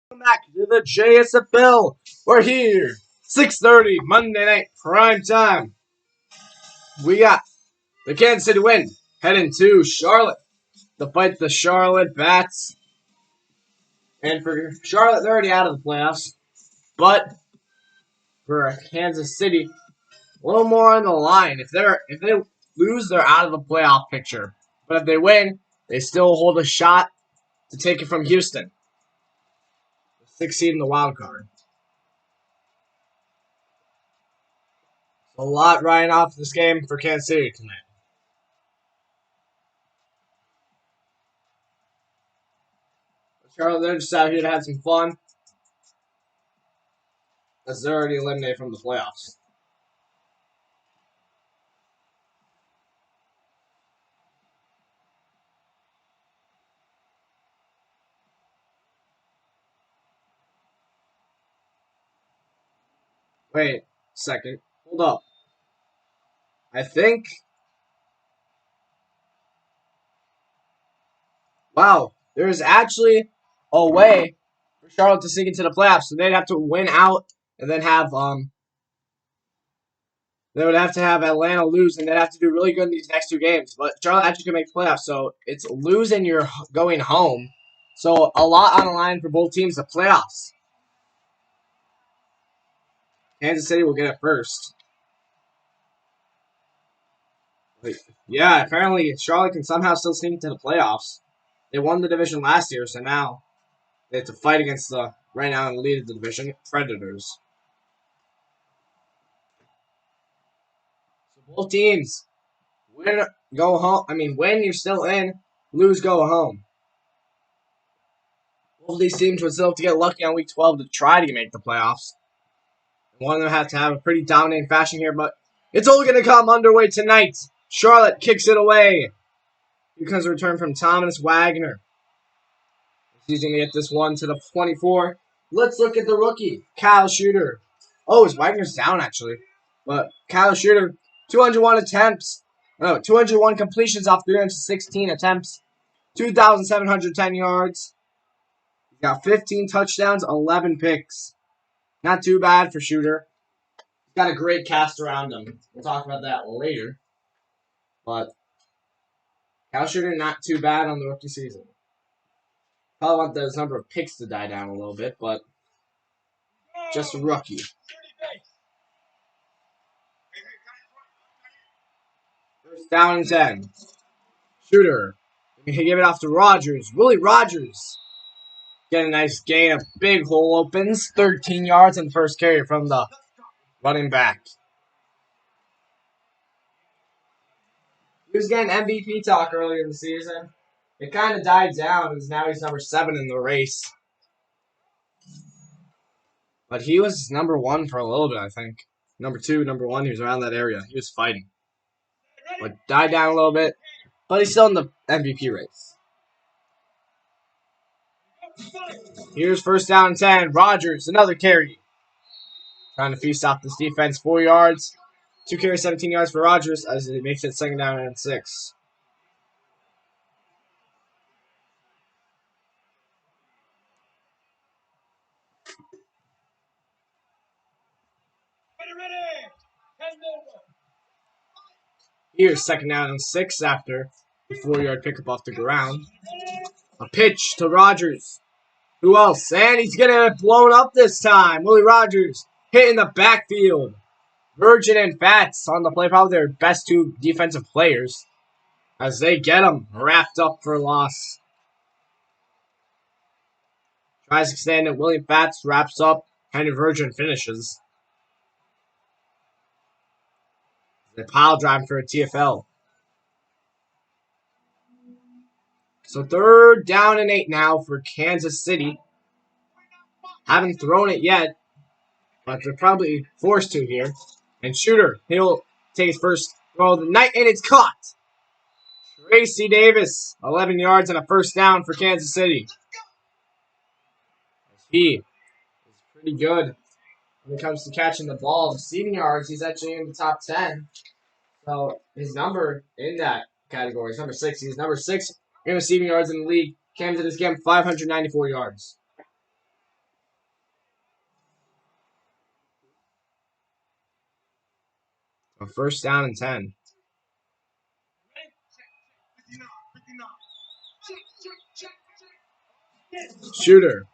Welcome back to the JSFL. We're here, 6:30 Monday night prime time. We got the Kansas City Wind heading to Charlotte to fight the Charlotte Bats. And for Charlotte, they're already out of the playoffs. But for Kansas City, a little more on the line. If they lose, they're out of the playoff picture. But if they win, they still hold a shot to take it from Houston, the sixth seed in the wild card. A lot riding off this game for Kansas City tonight. Charlotte, they're just out here to have some fun, as they're already eliminated from the playoffs. Wait a second. Hold up. I think... Wow. There's actually a way for Charlotte to sneak into the playoffs. So they'd have to win out and then have... They would have to have Atlanta lose, and they'd have to do really good in these next two games. But Charlotte actually can make the playoffs, so it's losing, you're going home. So a lot on the line for both teams. The playoffs. Kansas City will get it first. Yeah, apparently Charlotte can somehow still sneak into the playoffs. They won the division last year, so now they have to fight against the right now in the lead of the division, Predators. So both teams win, go home. I mean, win, you're still in. Lose, go home. Both of these teams would still have to get lucky on week 12 to try to make the playoffs. One of them has to have a pretty dominating fashion here, but it's all going to come underway tonight. Charlotte kicks it away. Here comes a return from Thomas Wagner. He's going to get this one to the 24. Let's look at the rookie, Kyle Shooter. Oh, his Wagner's down, actually. But Kyle Shooter, 201 attempts. No, 201 completions off 316 attempts. 2,710 yards. He's got 15 touchdowns, 11 picks. Not too bad for Shooter. He's got a great cast around him. We'll talk about that later. But Kyle Shooter, not too bad on the rookie season. Probably want those number of picks to die down a little bit, but just a rookie. First down and 10. Shooter. He give it off to Rogers. Willie Rogers. Get a nice gain. A big hole opens. 13 yards in the first carry from the running back. He was getting MVP talk earlier in the season. It kind of died down, as now he's number 7 in the race. But he was number 1 for a little bit, I think. Number 2, number 1, he was around that area. He was fighting. But died down a little bit. But he's still in the MVP race. Here's first down and 10. Rogers, another carry. Trying to feast off this defense. 4 yards. 2 carries, 17 yards for Rogers as it makes it second down and 6. Here's second down and 6 after the 4-yard pickup off the ground. A pitch to Rogers. Who else? And he's going to get blown up this time. Willie Rogers hitting the backfield. Virgin and Fats on the play, probably their best 2 defensive players, as they get them wrapped up for a loss. Tries to extend it. William Fats wraps up. Henry Virgin finishes. The pile drive for a TFL. So third down and 8 now for Kansas City. Haven't thrown it yet, but they're probably forced to here. And Shooter, he'll take his first throw of the night, and it's caught. Tracy Davis, 11 yards and a first down for Kansas City. He is pretty good when it comes to catching the ball. Receiving yards, he's actually in the top 10. So his number in that category is number 6. He's number 6 in receiving yards in the league. Came to this game 594 yards. A first down and 10. Shooter.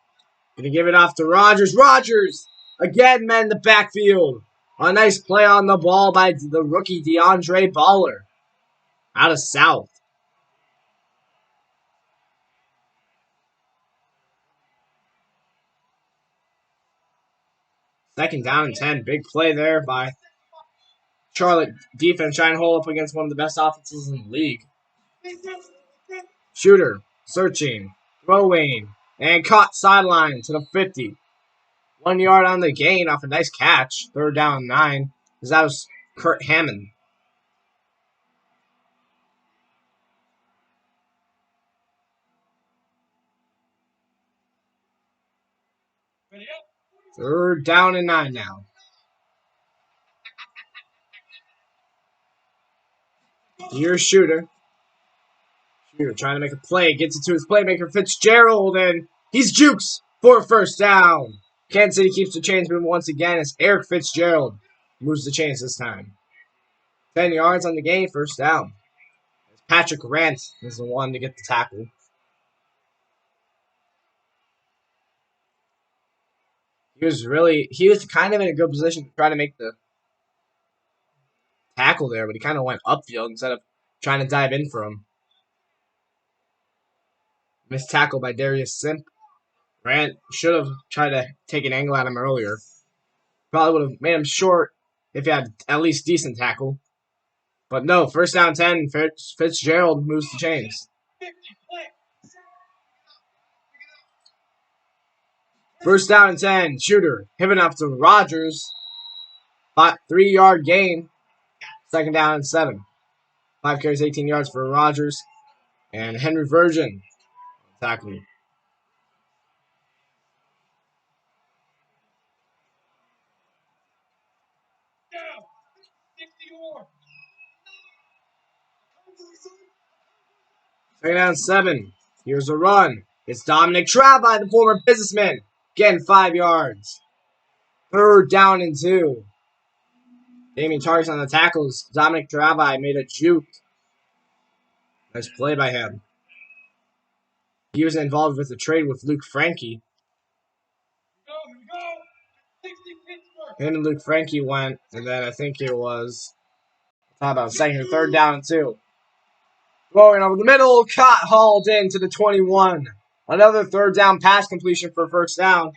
Gonna give it off to Rogers. Rogers! Again, men in the backfield. A nice play on the ball by the rookie DeAndre Baller. Out of South. Second down and 10. Big play there by Charlotte defense trying to hold up against one of the best offenses in the league. Shooter. Searching. Throwing. And caught sideline to the 50. 1 yard on the gain off a nice catch. Third down and 9. That was Kurt Hammond. Third down and 9 now. Here's Shooter. Shooter trying to make a play. Gets it to his playmaker, Fitzgerald, and he's jukes for a first down. Kansas City keeps the chains moving once again as Eric Fitzgerald moves the chains this time. 10 yards on the game, first down. Patrick Rant is the one to get the tackle. He was kind of in a good position to try to make the tackle there, but he kind of went upfield instead of trying to dive in for him. Missed tackle by Darius Simp. Rant should have tried to take an angle at him earlier. Probably would have made him short if he had at least decent tackle. But no, first down 10, Fitzgerald moves the chains. First down and 10, Shooter, giving up to Rogers. 3-yard gain. Second down and 7. 5 carries, 18 yards for Rogers. And Henry Virgin tackling. Second down and 7. Here's a run. It's Dominic Travai, the former businessman. Again, 5 yards. Third down and 2. Damien Targets on the tackles. Dominic Travai made a juke. Nice play by him. He was involved with the trade with Luke Frankie. Him and Luke Frankie went, and then I think it was about second or third down and 2. Going over the middle, caught, hauled into the 21. Another third down pass completion for first down.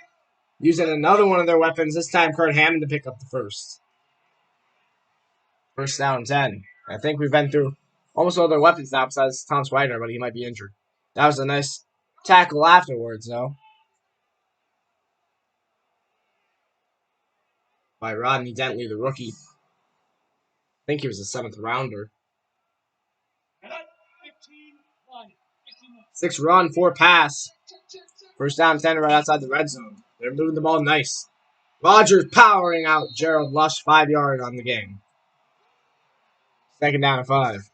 Using another one of their weapons, this time Kurt Hammond to pick up the first. First down and 10. I think we've been through almost all their weapons now besides Thomas Wagner, but he might be injured. That was a nice tackle afterwards, though. By Rodney Dentley, the rookie. I think he was a 7th rounder. 6 run, 4 pass. First down 10 right outside the red zone. They're moving the ball nice. Rogers powering out Gerald Lush, 5 yard on the game. Second down and 5.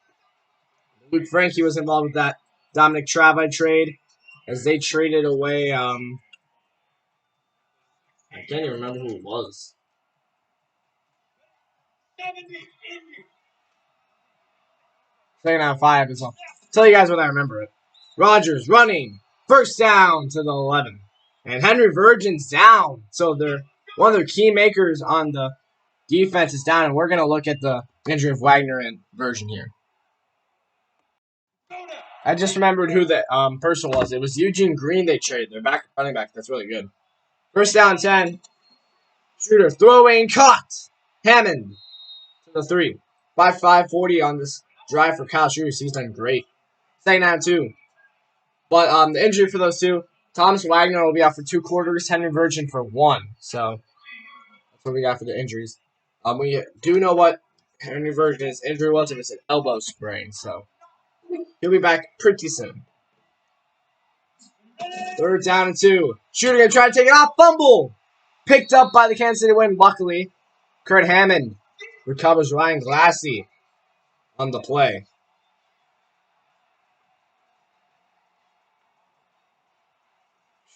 Luke Frankie was involved with that Dominic Travai trade as they traded away. I can't even remember who it was. Second down and 5 is all. Tell you guys when I remember it. Rogers running. First down to the 11. And Henry Virgin's down. So they're one of their key makers on the defense is down. And we're going to look at the injury of Wagner and Virgin here. I just remembered who the person was. It was Eugene Green they traded. They're running back. That's really good. First down 10. Shooter throwing caught. Hammond to the 3. 5.40 on this drive for Kyle Shooter. He's done great. Second down 2. But the injury for those two, Thomas Wagner will be out for 2 quarters, Henry Virgin for 1. So that's what we got for the injuries. We do know what Henry Virgin's injury was. It was an elbow sprain. So he'll be back pretty soon. Third down and 2. Shooter gonna try to take it off. Fumble. Picked up by the Kansas City win. Luckily, Kurt Hammond recovers Ryan Glassy on the play.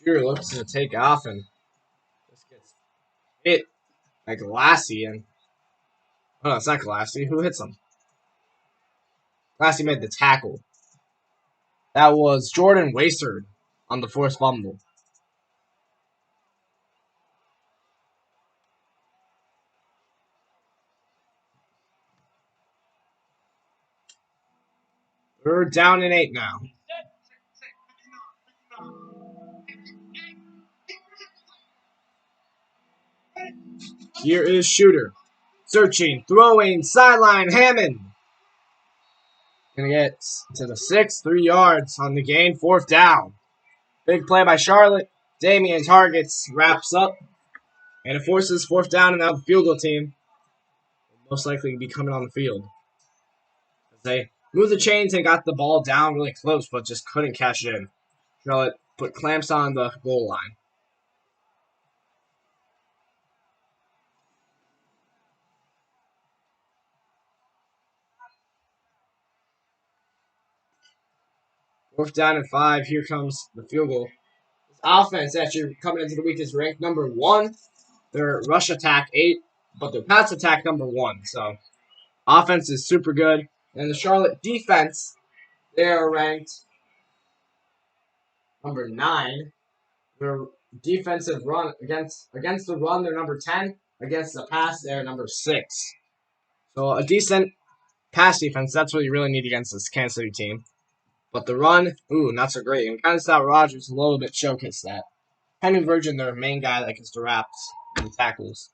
Shooter looks to take off and just gets hit by Glassy and Oh, no, it's not Galassi. Who hits him? Galassi made the tackle. That was Jordan Wastard on the forced fumble. We're down in 8 now. Here is Shooter. Searching, throwing, sideline, Hammond. Gonna get to the 6, 3 yards on the gain, 4th down. Big play by Charlotte. Damian targets, wraps up, and it forces 4th down, and now the field goal team will most likely be coming on the field. They moved the chains and got the ball down really close, but just couldn't cash it in. Charlotte put clamps on the goal line. Fourth down and 5. Here comes the field goal. This offense actually coming into the week is ranked number 1. Their rush attack 8, but their pass attack number 1. So offense is super good. And the Charlotte defense, they are ranked number 9. Their defensive run against the run, they're number 10. Against the pass, they're number 6. So a decent pass defense, that's what you really need against this Kansas City team. But the run, not so great. And kind of saw Rodgers a little bit showcase that. Henry Virgin, their main guy that gets the wraps and the tackles.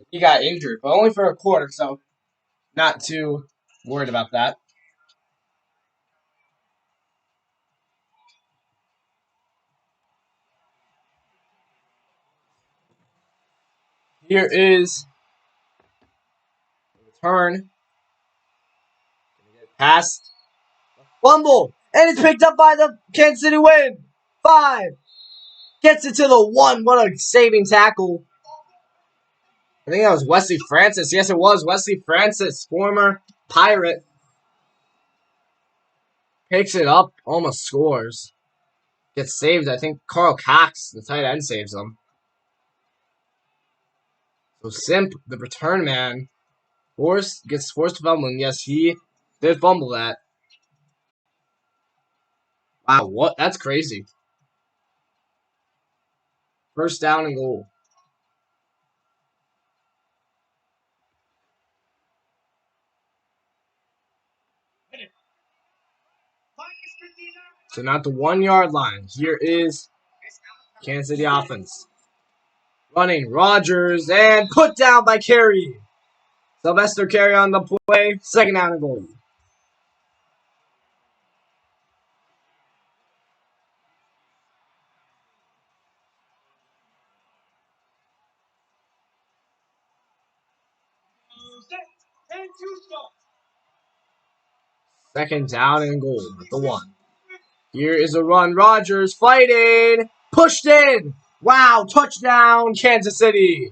He got injured, but only for a quarter, so not too worried about that. Here is the return. Pass. Fumble. And it's picked up by the Kansas City Wind. 5. Gets it to the 1. What a saving tackle. I think that was Wesley Francis. Yes, it was Wesley Francis, former Pirate. Picks it up, almost scores. Gets saved. I think Carl Cox, the tight end, saves him. So Simp, the return man, gets forced to fumble. And yes, he did fumble that. Wow, what? That's crazy. First down and goal. So not the 1 yard line. Here is Kansas City offense. Running Rodgers and put down by Carey. Sylvester Carey on the play. Second down and goal. Second down and goal at the 1. Here is a run. Rodgers fighting. Pushed in. Wow, touchdown, Kansas City.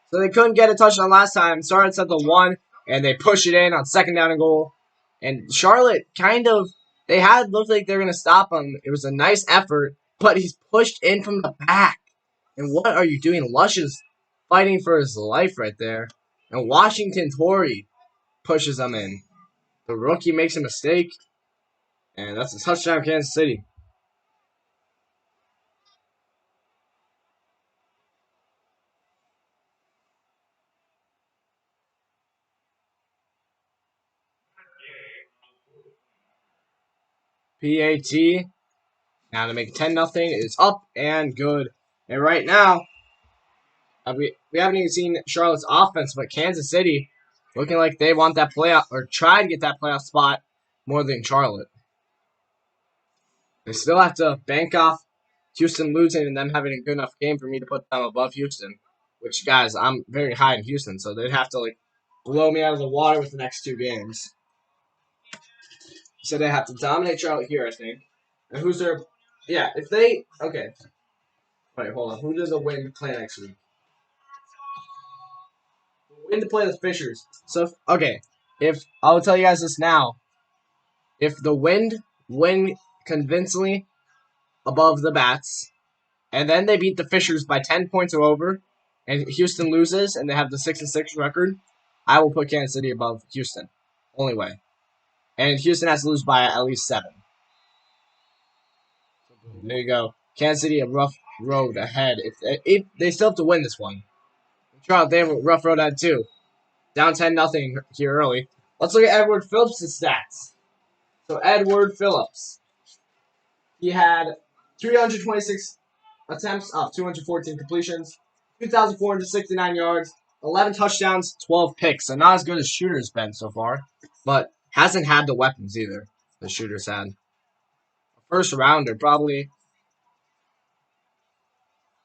So they couldn't get a touchdown last time. Started at the 1, and they push it in on second down and goal. And Charlotte looked like they were going to stop him. It was a nice effort, but he's pushed in from the back. And what are you doing? Lush is fighting for his life right there. And Washington Tory pushes him in. The rookie makes a mistake, and that's a touchdown, Kansas City. PAT. Now to make 10-0 is up and good. And right now, we haven't even seen Charlotte's offense, but Kansas City looking like they want that playoff or try to get that playoff spot more than Charlotte. They still have to bank off Houston losing and them having a good enough game for me to put them above Houston. Which, guys, I'm very high in Houston, so they'd have to blow me out of the water with the next 2 games. So they have to dominate Charlotte here, I think. And who's their... Yeah, if they... Okay. Wait, hold on. Who does the Wind play next week? The Wind play the Fishers. So, if I'll tell you guys this now. If the Wind win convincingly above the Bats, and then they beat the Fishers by 10 points or over, and Houston loses, and they have the 6-6 record, I will put Kansas City above Houston. Only way. And Houston has to lose by at least 7. There you go. Kansas City, a rough road ahead. If they still have to win this one. Charlotte, they have a rough road ahead too. Down 10-0 here early. Let's look at Edward Phillips' stats. So Edward Phillips, he had 326 attempts off 214 completions, 2,469 yards, 11 touchdowns, 12 picks. So not as good as Shooter's been so far, but hasn't had the weapons either the Shooter's had. First rounder, probably.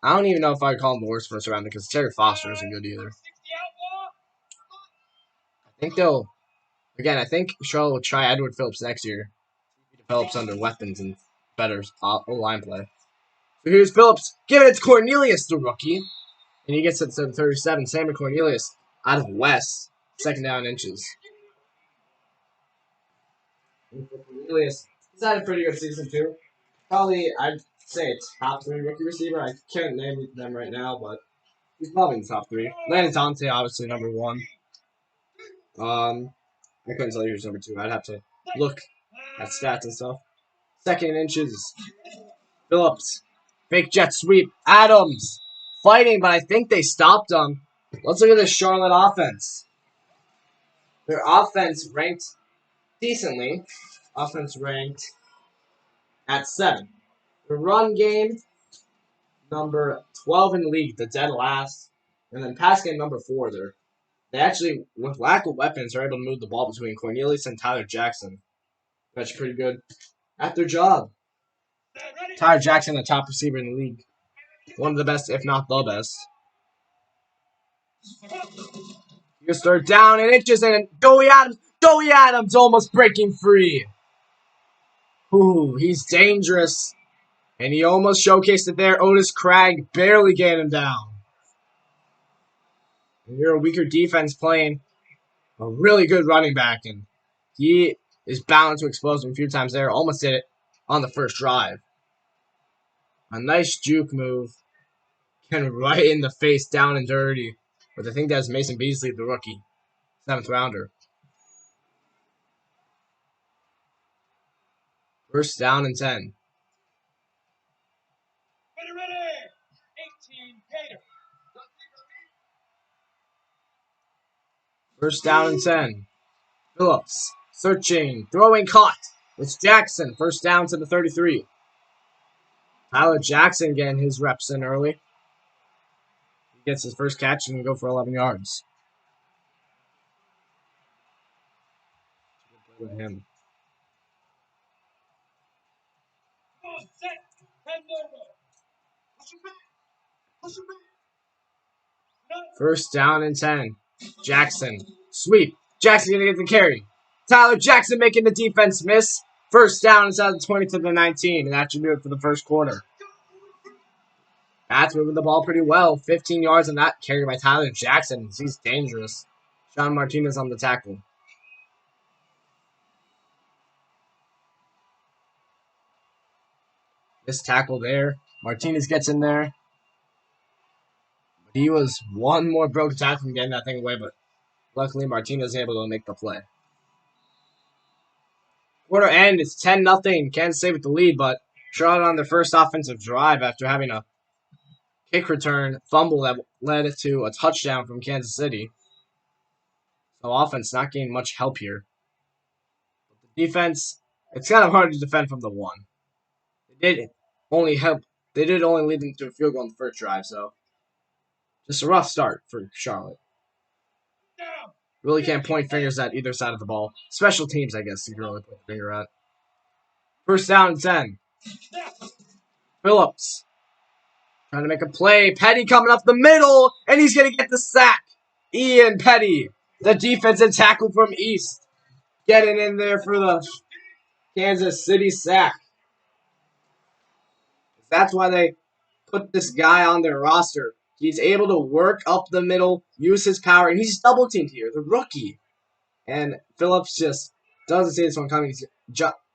I don't even know if I'd call him the worst first rounder because Terry Foster isn't good either. I think Charlotte will try Edward Phillips next year. He develops under weapons and better O-line play. So here's Phillips. Give it to Cornelius, the rookie. And he gets it to 37. Sammy Cornelius out of West. Second down inches. And for Cornelius, he's had a pretty good season too. Probably, I'd say a top 3 rookie receiver. I can't name them right now, but he's probably in the top 3. Landon Dante, obviously, number 1. I couldn't tell you who's number 2. I'd have to look at stats and stuff. Second inches. Phillips. Fake jet sweep. Adams. Fighting, but I think they stopped them. Let's look at this Charlotte offense. Their offense ranked decently. Offense ranked at 7. The run game, number 12 in the league, the dead last. And then pass game, number 4. They actually, with lack of weapons, are able to move the ball between Cornelius and Tyler Jackson. That's pretty good at their job. Tyler Jackson, the top receiver in the league. One of the best, if not the best. You start down in inches, and Joey Adams almost breaking free. Ooh, he's dangerous. And he almost showcased it there. Otis Craig barely getting him down. And you're a weaker defense playing a really good running back, and he is bound to expose him a few times there. Almost did it on the first drive. A nice juke move. And right in the face, down and dirty. But I think that's Mason Beasley, the rookie. 7th rounder. First down and 10. Ready. 18 Gator. First down and 10. Phillips searching, throwing, caught. It's Jackson. First down to the 33. Tyler Jackson getting his reps in early. He gets his first catch and can go for 11 yards. Good play by him. First down and 10. Jackson. Sweep. Jackson gonna get the carry. Tyler Jackson making the defense miss. First down inside the 20 to the 19. And that should do it for the first quarter. That's moving the ball pretty well. 15 yards on that carry by Tyler Jackson. He's dangerous. Sean Martinez on the tackle. This tackle there. Martinez gets in there. He was one more broken tackle from getting that thing away, but luckily Martinez was able to make the play. Quarter end, it's 10-0. Kansas State with the lead, but Charlotte on their first offensive drive after having a kick return fumble that led to a touchdown from Kansas City. So offense not getting much help here. The defense, it's kind of hard to defend from the 1. They did only lead them to a field goal on the first drive, so just a rough start for Charlotte. Really can't point fingers at either side of the ball. Special teams, I guess, you can really point the finger at. First down and 10. Phillips trying to make a play. Petty coming up the middle, and he's going to get the sack. Ian Petty, the defensive tackle from East, getting in there for the Kansas City sack. That's why they put this guy on their roster. He's able to work up the middle, use his power, and he's double teamed here, the rookie. And Phillips just doesn't see this one coming.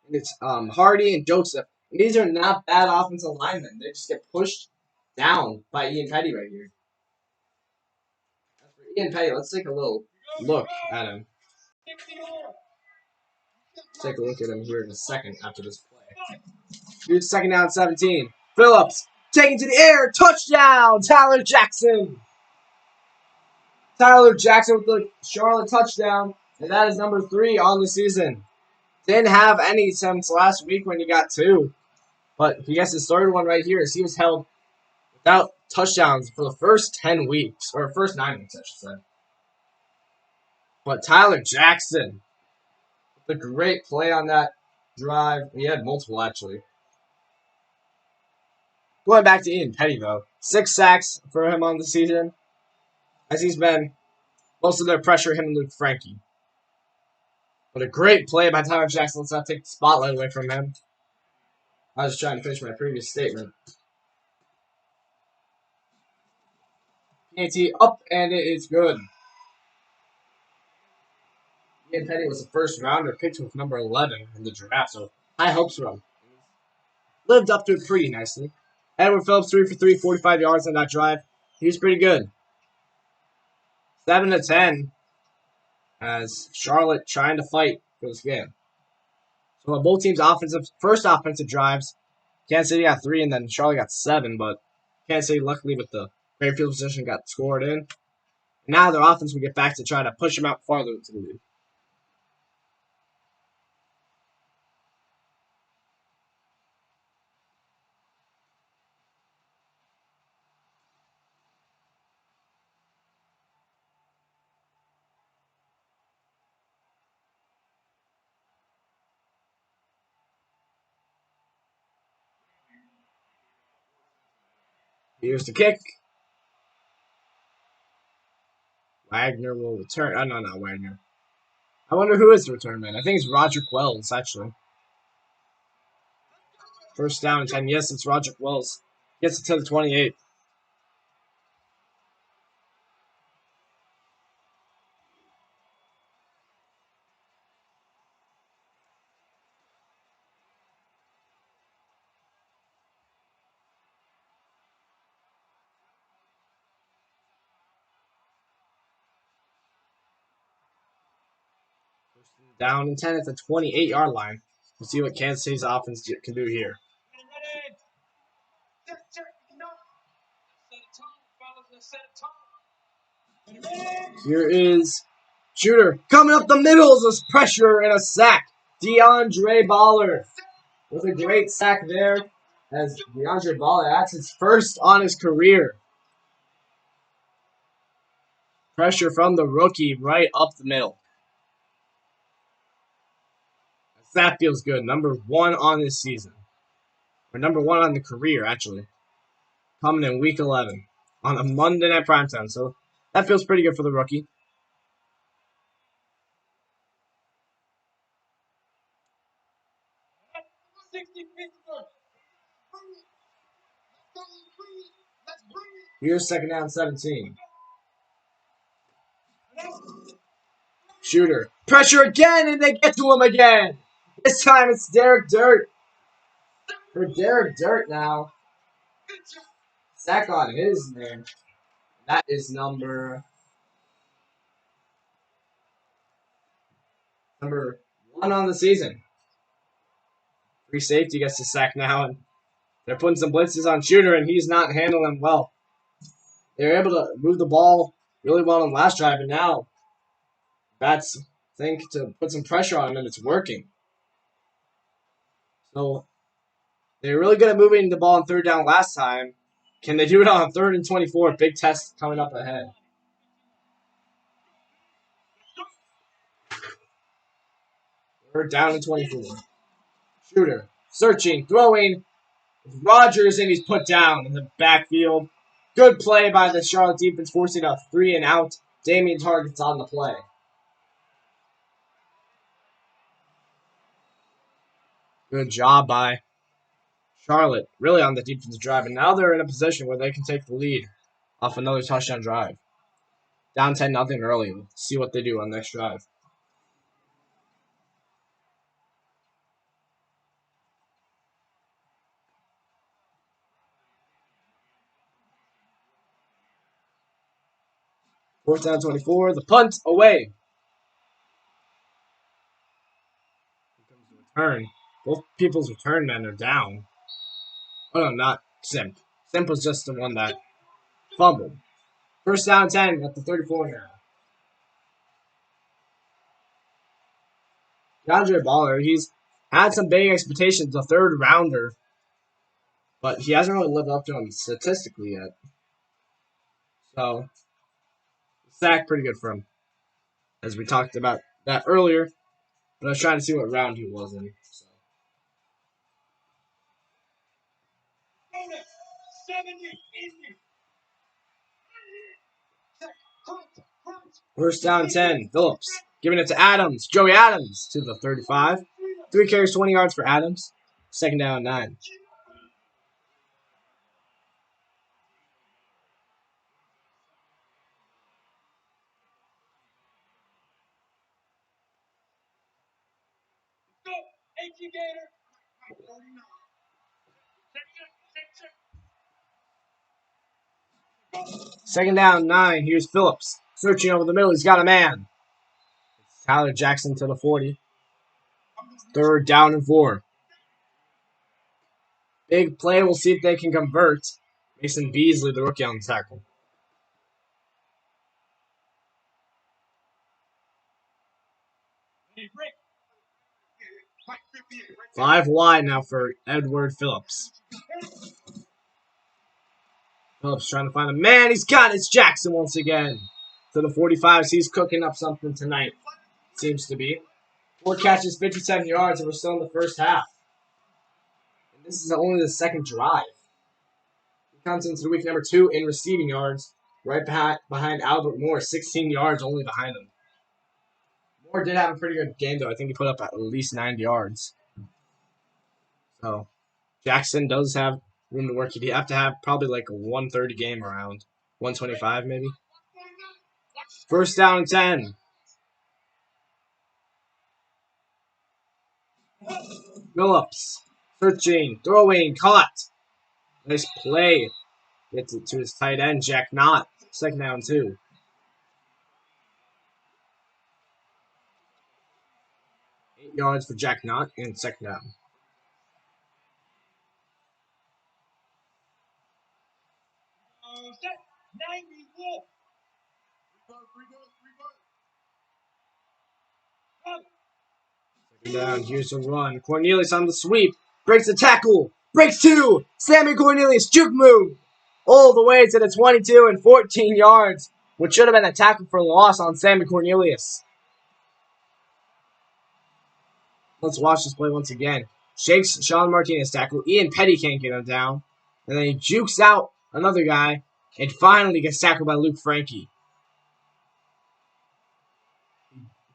It's Hardy and Joseph. And these are not bad offensive linemen. They just get pushed Down by Ian Petty right here. As for Ian Petty, let's take a little look at him. Take a look at him here in a second after this play. Here's second down 17. Phillips taking to the air. Touchdown, Tyler Jackson. Tyler Jackson with the Charlotte touchdown. And that is number 3 on the season. Didn't have any since last week when he got 2. But he gets his third one right here as he was held without touchdowns for the first 10 weeks. Or first 9 weeks, I should say. But Tyler Jackson, the great play on that drive. He had multiple, actually. Going back to Ian Petty, though. 6 sacks for him on the season. As he's been most of their pressure, him and Luke Frankie. But a great play by Tyler Jackson. Let's not take the spotlight away from him. I was trying to finish my previous statement. PAT up, and it is good. Ian Petty was a first rounder picked with number 11 in the draft, so high hopes for him. Lived up to it pretty nicely. Edward Phillips 3 for 3, 45 yards on that drive. He was pretty good. 7-10 as Charlotte trying to fight for this game. So on both teams' first offensive drives, Kansas City got 3 and then Charlotte got 7, but Kansas City luckily with the great field position got scored in. Now their offense will get back to try to push them out farther into the lead. Here's the kick. Wagner will return. Oh, no, not Wagner. I wonder who is the return man. I think it's Roger Wells, actually. First down and 10. Yes, it's Roger Wells. Gets it to the 28. Down and 10 at the 28-yard line. We'll see what Kansas City's offense can do here. Here is Shooter coming up the middle. There's pressure and a sack. DeAndre Baller with a great sack there. As DeAndre Baller, that's his first on his career. Pressure from the rookie right up the middle. That feels good. Number 1 on this season. Or number 1 on the career, actually. Coming in week 11 on a Monday night primetime. So that feels pretty good for the rookie. Here's second down 17. Shooter. Pressure again, and they get to him again. This time it's Derek Dirt. For Derek Dirt now. Sack on his name. That is number 1 on the season. Free safety gets the sack now, and they're putting some blitzes on Shooter, and he's not handling them well. They're able to move the ball really well on the last drive, and now Bats think to put some pressure on him, and it's working. So they're really good at moving the ball on third down last time. Can they do it on 3rd and 24? Big test coming up ahead. Third down and 24. Shooter searching, throwing. Rodgers, and he's put down in the backfield. Good play by the Charlotte defense, forcing a 3 and out. Damian Target's on the play. Good job by Charlotte, really on the defensive drive. And now they're in a position where they can take the lead off another touchdown drive. Down 10-0 early. We'll see what they do on the next drive. Fourth down 24. The punt away. Return. Both people's return men are down. Oh no, not Simp. Simp was just the one that fumbled. First down 10 at the 34 now. DeAndre Baller, he's had some big expectations, a third rounder, but he hasn't really lived up to them statistically yet. So, sack pretty good for him, as we talked about that earlier. But I was trying to see what round he was in. So. First down 10, Phillips. Giving it to Adams. Joey Adams to the 35. 3 carries, 20 yards for Adams. Second down 9. Second down 9. Here's Phillips. Searching over the middle. He's got a man. Tyler Jackson to the 40. Third down and 4. Big play. We'll see if they can convert. Mason Beasley, the rookie, on the tackle. 5 wide now for Edward Phillips. Phillips trying to find a man. He's got it. It's Jackson once again. To the 45. He's cooking up something tonight. Seems to be. 4 catches, 57 yards, and we're still in the first half. And this is only the second drive. He comes into week number 2 in receiving yards, right behind Albert Moore, 16 yards only behind him. Moore did have a pretty good game, though. I think he put up at least 9 yards. So, Jackson does have room to work. He'd have to have probably like a 130 game around. 125 maybe. First down 10. Phillips. Searching. Throwing. Caught. Nice play. Gets it to his tight end, Jack Knott. Second down 2. Yards for Jack Knott and second down. Second down, here's a run. Cornelius on the sweep. Breaks the tackle. Breaks 2. Sammy Cornelius, juke move. All the way to the 22 and 14 yards. Which should have been a tackle for loss on Sammy Cornelius. Let's watch this play once again. Shakes Sean Martinez tackle. Ian Petty can't get him down. And then he jukes out another guy. And finally gets tackled by Luke Frankie.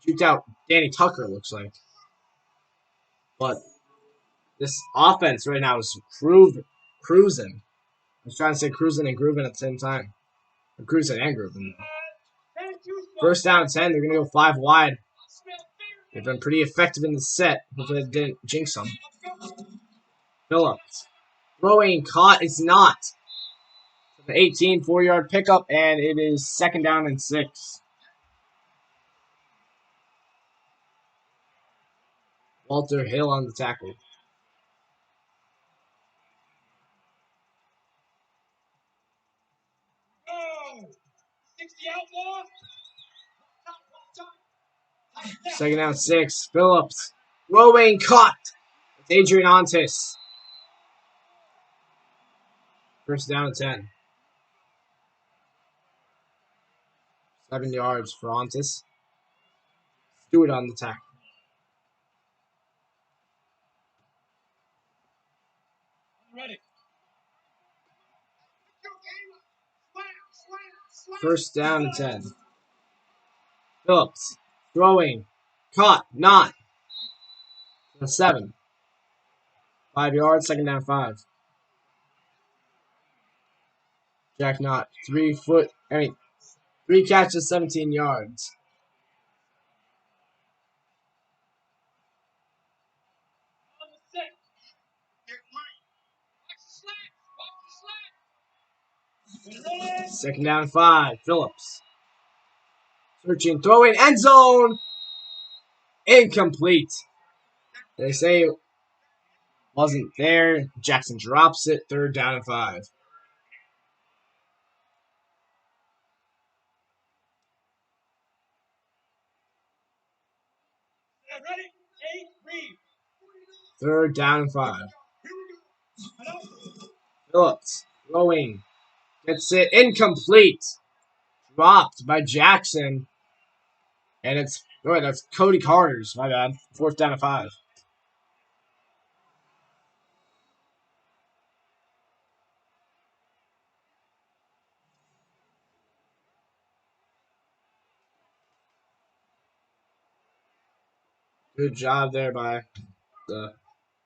He juked out Danny Tucker, looks like. But this offense right now is cruising. I was trying to say cruising and grooving at the same time. Or cruising and grooving. First down 10. They're going to go 5 wide. They've been pretty effective in the set. Hopefully it didn't jinx them. Phillips. Throwing caught. It's not. The 18, 4-yard pickup, and it is second down and 6. Walter Hill on the tackle. Second down 6. Phillips. Throwing caught. It's Adrian Ontis. First down and 10. 7 yards for Ontis. Stewart on the tackle. First down and 10. Phillips. Throwing. Caught. Not. 7. 5 yards. Second down 5. Jack Knott. 3 catches, 17 yards. Second down 5. Phillips. Searching, throwing, end zone. Incomplete. They say it wasn't there. Jackson drops it. 3rd down and 5. Third down and 5. Phillips throwing. Gets it incomplete. Dropped by Jackson. And it's that's Cody Carter's. My bad. 4th down and 5. Good job there by the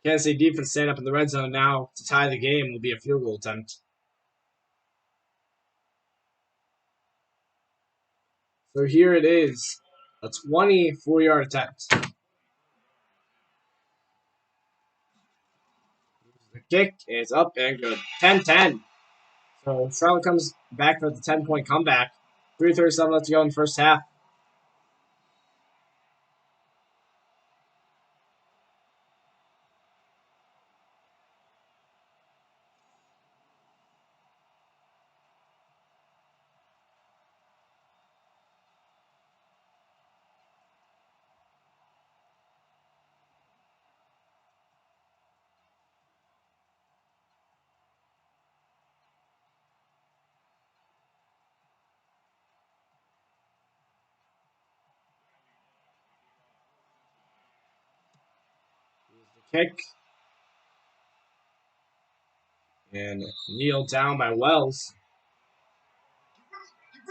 Kansas City defense staying up in the red zone. Now to tie the game will be a field goal attempt. So here it is. A 24-yard attempt. The kick is up and good. 10-10. So Charlotte comes back for the 10-point comeback. 3:37 left to go in the first half. The kick. And kneel down by Wells.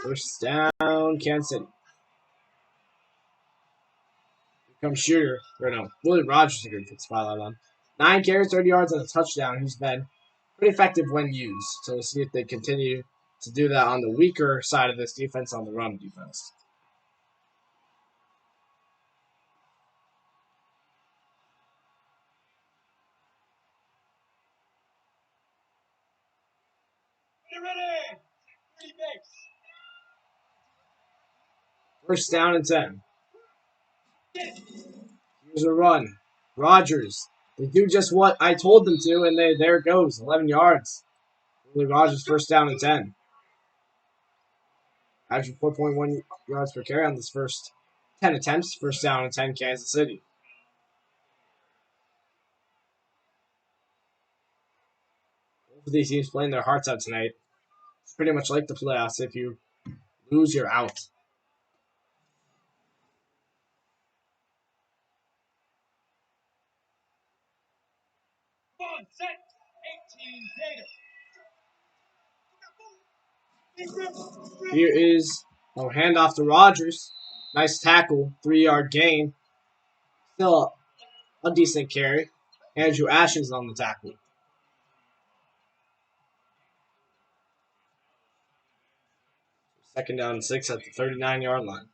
First down, Kansas City. Here comes Shooter. Or no, Willie Rogers is a good spotlight on. 9 carries, 30 yards, and a touchdown. He's been pretty effective when used. So we'll see if they continue to do that on the weaker side of this defense, on the run defense. First down and 10. Here's a run. Rogers. They do just what I told them to, and there it goes. 11 yards. Willie Rogers, first down and 10. Actually, 4.1 yards per carry on this first 10 attempts. First down and 10, Kansas City. Both of these teams playing their hearts out tonight. It's pretty much like the playoffs. If you lose, you're out. Here is a handoff to Rogers. Nice tackle, 3-yard gain. Still a decent carry. Andrew Ashes on the tackle. Second down and 6 at the 39-yard line.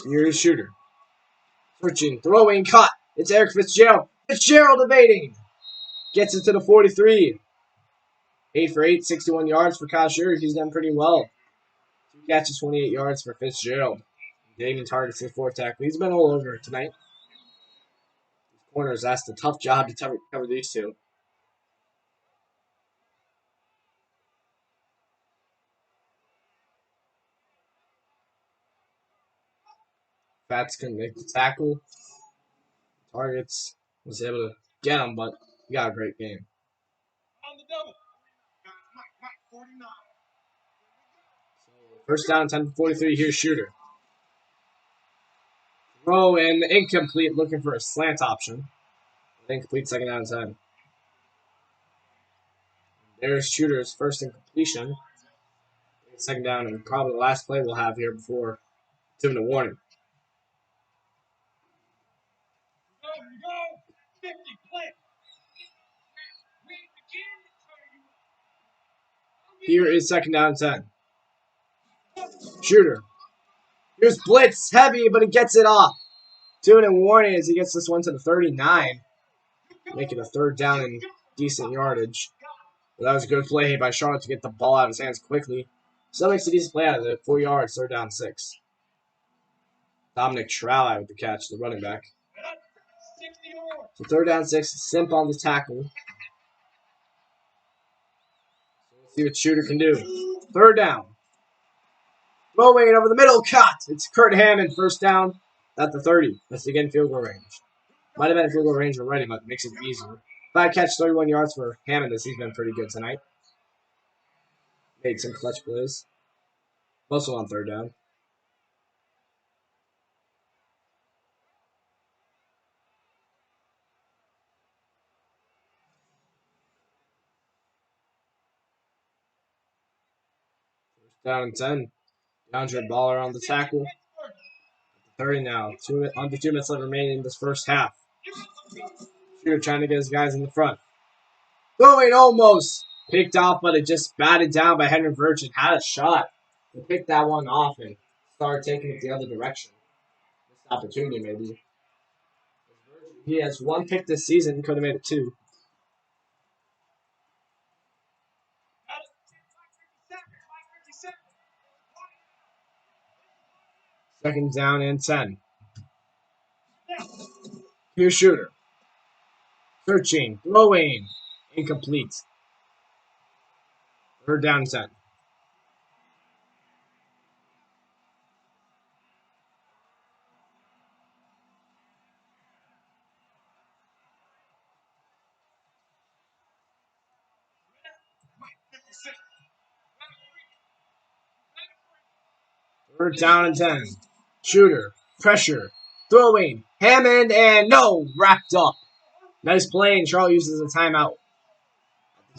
Here is Shooter. Searching, throwing, cut. It's Eric Fitzgerald. Fitzgerald evading. Gets it to the 43. 8 for 8, 61 yards for Kyle Shooter. He's done pretty well. 2 catches, 28 yards for Fitzgerald. Getting targets his 4th tackle. He's been all over tonight. Corners, that's the tough job to cover these two. Fats couldn't make the tackle. Targets was able to get him, but he got a great game. First down, 10 for 43. Here's Shooter. Throw and incomplete, looking for a slant option. Incomplete, second down and 10. There's Shooter's first incompletion. Second down, and probably the last play we'll have here before giving a warning. Here is second down and 10. Shooter. Here's blitz, heavy, but he gets it off. 2 and warning as he gets this one to the 39. Make it a third down and decent yardage. But that was a good play by Charlotte to get the ball out of his hands quickly. Still makes a decent play out of it. 4 yards, third down, 6. Dominic Trout with the catch, the running back. So third down, 6. Simp on the tackle. Let's see what Shooter can do. Third down. Throwing it over the middle, cut. It's Kurt Hammond, first down at the 30. That's again field goal range. Might have been a field goal range already, but makes it easier. 5 catch, 31 yards for Hammond as he's been pretty good tonight. Made some clutch plays. Also on third down. First down and 10. DeAndre Baller on the tackle. 30 now. Under 2 minutes left remaining in this first half. Shooter trying to get his guys in the front. Throwing almost picked off, but it just batted down by Henry Virgin. Had a shot to pick that one off and start taking it the other direction. Missed opportunity, maybe. He has 1 pick this season. Could have made it 2. Second down and 10. Here's Shooter. Searching. Throwing. Incomplete. Third down and 10. Third down and 10. Shooter. Pressure. Throwing. Hammond and no. Wrapped up. Nice play, and Charlotte uses a timeout.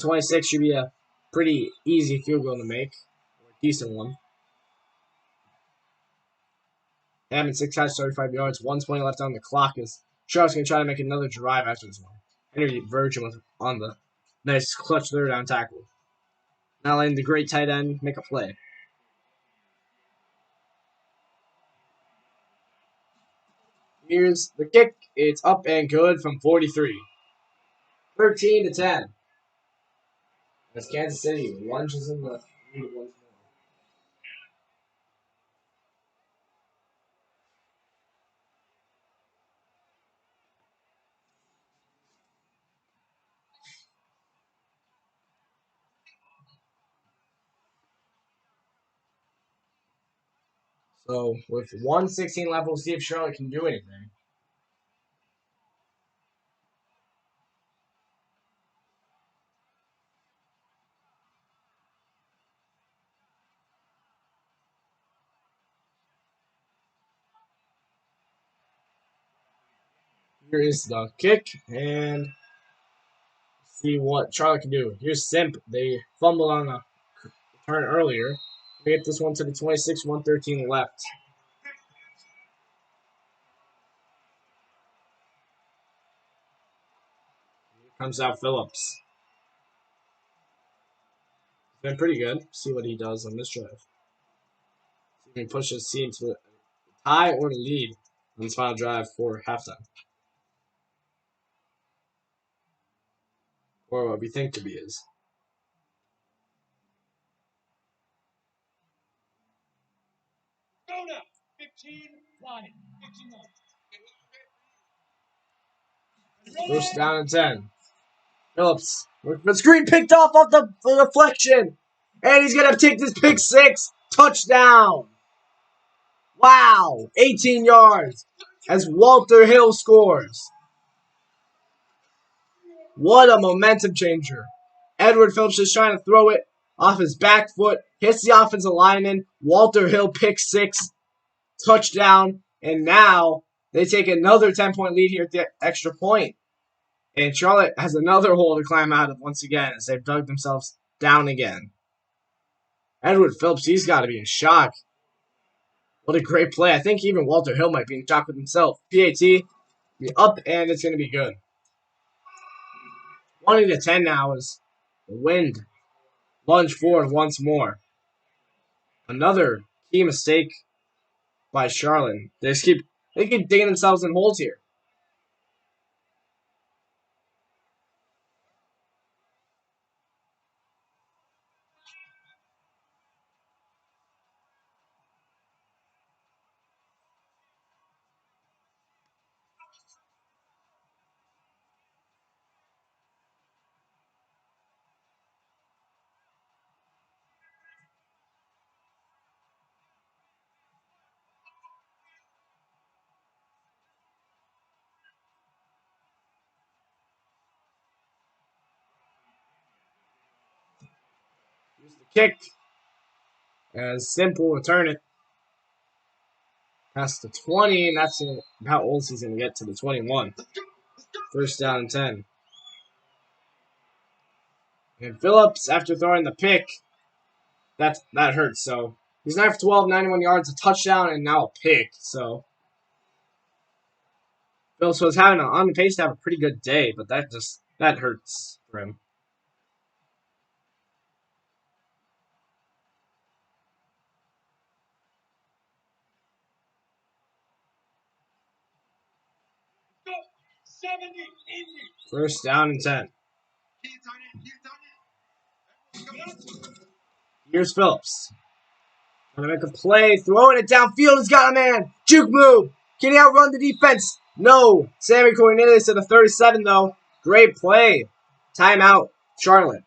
26 should be a pretty easy field goal to make. Or a decent one. Hammond 6 catches, 35 yards. 1:20 left on the clock as Charlotte's going to try to make another drive after this one. Henry Virgin was on the nice clutch third down tackle. Now letting the great tight end make a play. Here's the kick. It's up and good from 43. 13-10. As Kansas City lunges in the lead once more. So with 1:16 left, we'll see if Charlotte can do anything. Here is the kick, and see what Charlotte can do. Here's Simp. They fumbled on a turn earlier. They get this one to the 26, 1:13 left. Here comes out Phillips. Been pretty good. See what he does on this drive. See if he pushes his team to the tie or the lead on this final drive for halftime. Or what we think to be is. First down and 10. Phillips. The screen picked off the deflection. And he's going to take this pick 6. Touchdown. Wow. 18 yards as Walter Hill scores. What a momentum changer. Edward Phillips just trying to throw it off his back foot. Hits the offensive lineman. Walter Hill pick 6. Touchdown. And now they take another 10-point lead here at the extra point. And Charlotte has another hole to climb out of once again as they've dug themselves down again. Edward Phillips, he's got to be in shock. What a great play. I think even Walter Hill might be in shock with himself. PAT, be up, and it's going to be good. 20-10 now as the wind lunge forward once more. Another key mistake by Charlotte. They keep digging themselves in holes here. the kick. As Simple return it past the 20, and that's how old he's going to get to the 21. First down and 10. And Phillips, after throwing the pick, that hurts. So he's 9 for 12, 91 yards, a touchdown, and now a pick. So Phillips was having on the pace to have a pretty good day, but that hurts for him. First down and 10. Here's Phillips. Gonna make a play, throwing it downfield. He's got a man. Juke move. Can he outrun the defense? No. Sammy Cornelius at the 37, though. Great play. Timeout, Charlotte.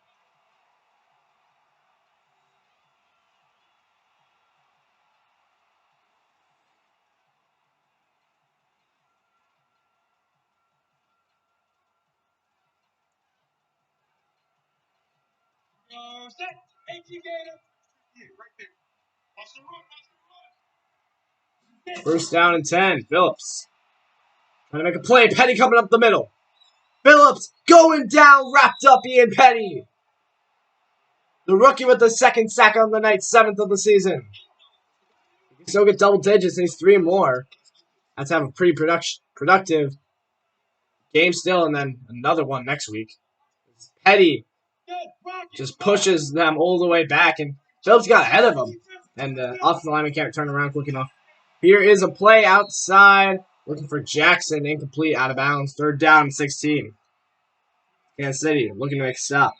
First down and 10. Phillips. Trying to make a play. Petty coming up the middle. Phillips going down, wrapped up Ian Petty. The rookie with the second sack on the night, 7th of the season. He can still get double digits, and he's 3 more. Let's have a pretty productive game still, and then another one next week. Petty just pushes them all the way back, and Phillips got ahead of him. And off the lineman can't turn around quick enough. Here is a play outside, looking for Jackson, incomplete, out of bounds. 3rd down, 16. Kansas City looking to make a stop.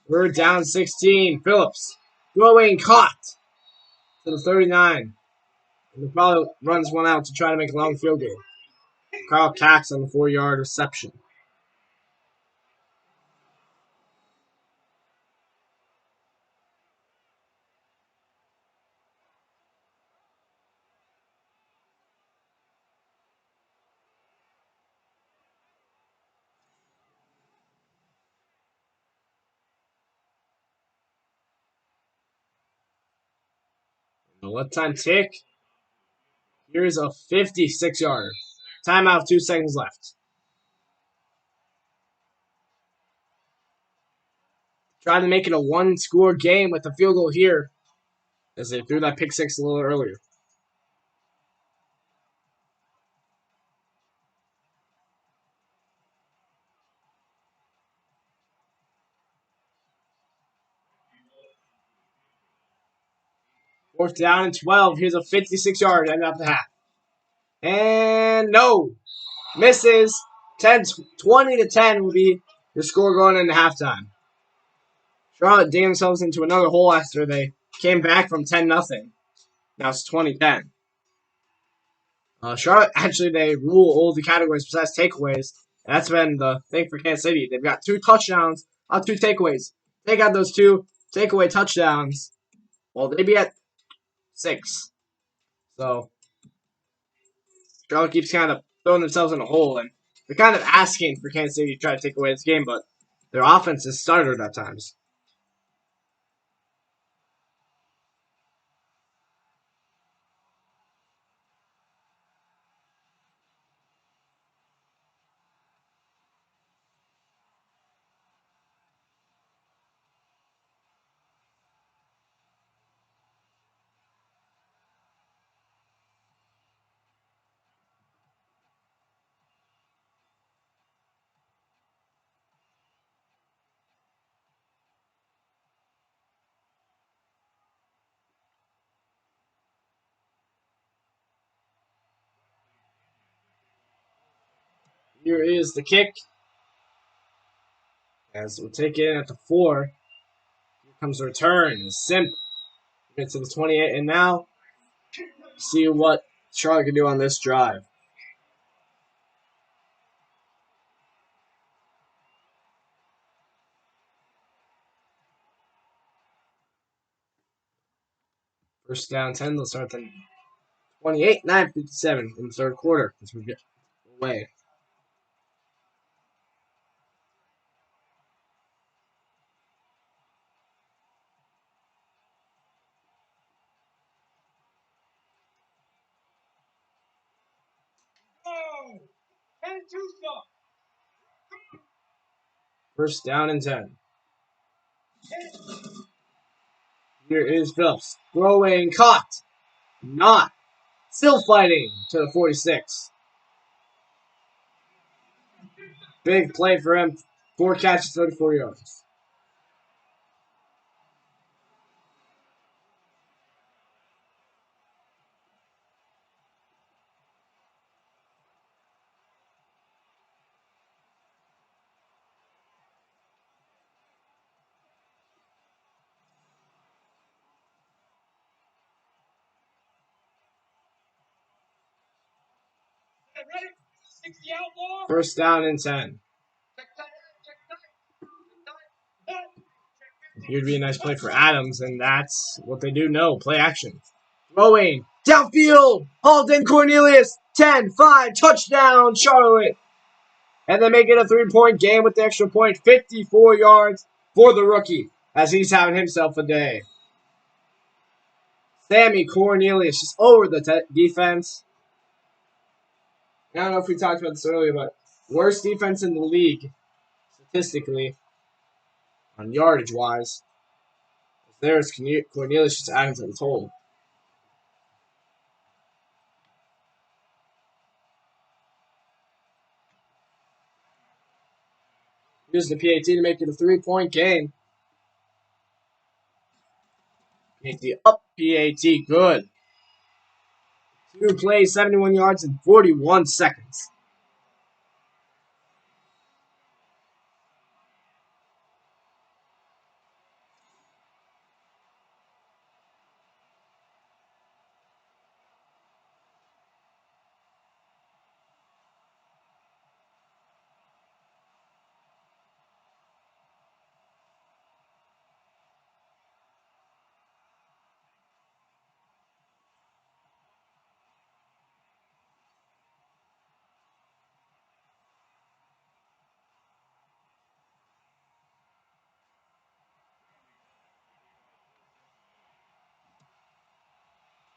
Third down, 16. Phillips throwing, caught to the 39. And he probably runs one out to try to make a long field goal. Carl Cox on the 4-yard reception. The let time tick. Here's a 56-yarder. Timeout, 2 seconds left. Trying to make it a 1-score game with a field goal here, as they threw that pick 6 a little earlier. Fourth down and 12. Here's a 56-yard end at the half. And no. Misses. 20-10 will be the score going into halftime. Charlotte dig themselves into another hole after they came back from 10-0. Now it's 20-10. Charlotte, actually, they rule all the categories besides takeaways. And that's been the thing for Kansas City. They've got 2 touchdowns on 2 takeaways. Take out those 2 takeaway touchdowns. Well, they'd be at 6. So Charlotte keeps kind of throwing themselves in a hole, and they're kind of asking for Kansas City to try to take away this game, but their offense is stuttered at times. Here is the kick. As we'll take it in at the 4. Here comes the return. Simp gets to the 28, and now see what Charlotte can do on this drive. First down 10. They'll start the 28, 9:57 in the third quarter as we get away. First down and 10. Here is Phillips. Throwing, caught. Not. Still fighting to the 46. Big play for him. 4 catches, 34 yards. First down and 10. Here'd be a nice play for Adams, and that's what they do know. Play action. Throwing. Downfield. Halden Cornelius. 10-5. Touchdown, Charlotte. And they make it a 3-point game with the extra point. 54 yards for the rookie as he's having himself a day. Sammy Cornelius just over the defense. I don't know if we talked about this earlier, but worst defense in the league, statistically, on yardage-wise. There's Cornelius just adding to the total. Use the PAT to make it a 3-point game. PAT up, PAT good. 2 plays, 71 yards in 41 seconds.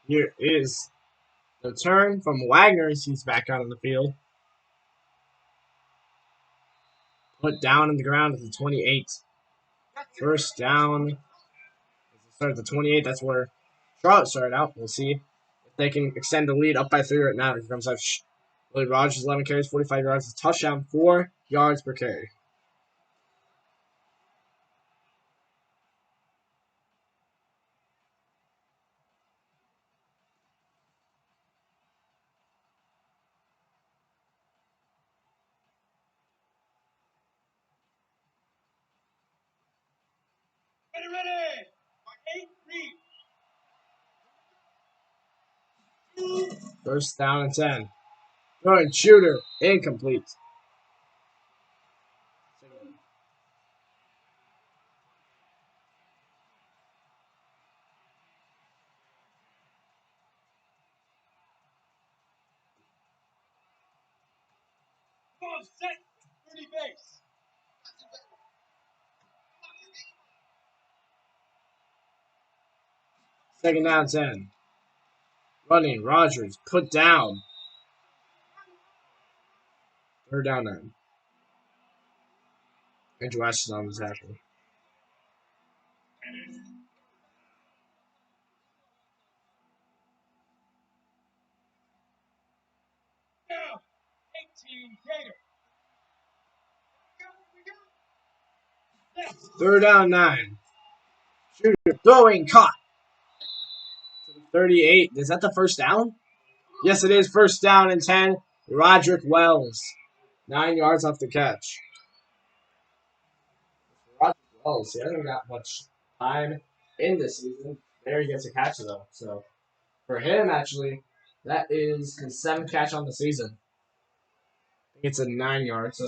Here is the turn from Wagner as he's back out on the field. Put down on the ground at the 28. First down. Start at the 28. That's where Charlotte started out. We'll see if they can extend the lead up by 3 right now. Here comes Willie Rogers, 11 carries, 45 yards, a touchdown, 4 yards per carry. First down and 10. Throwing shooter, incomplete. Second down, 10. Running, Rogers, put down. Third down, 9. Andrew Ash is on the tackle. Third down, 9. Shooter, throwing, caught. 38. Is that the first down? Yes, it is. First down and 10. Roderick Wells. 9 yards off the catch. Roderick Wells, he hasn't got much time in this season. There he gets a catch, though. So, for him, actually, that is his 7th catch on the season. I think it's a 9 yard. So,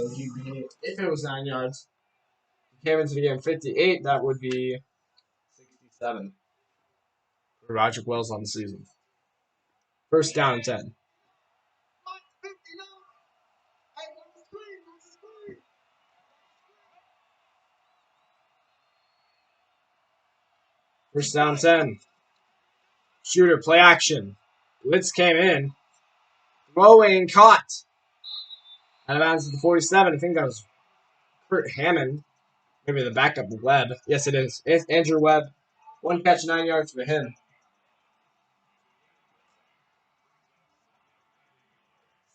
if it was 9 yards, he came into the game 58, that would be 67. for Roger Wells on the season. First down and 10. First down 10. Shooter, play action. Blitz came in. Throwing, caught. Out of bounds at the 47. I think that was Kurt Hammond. Maybe the backup Webb. Yes, it is. It's Andrew Webb. 1 catch, 9 yards for him.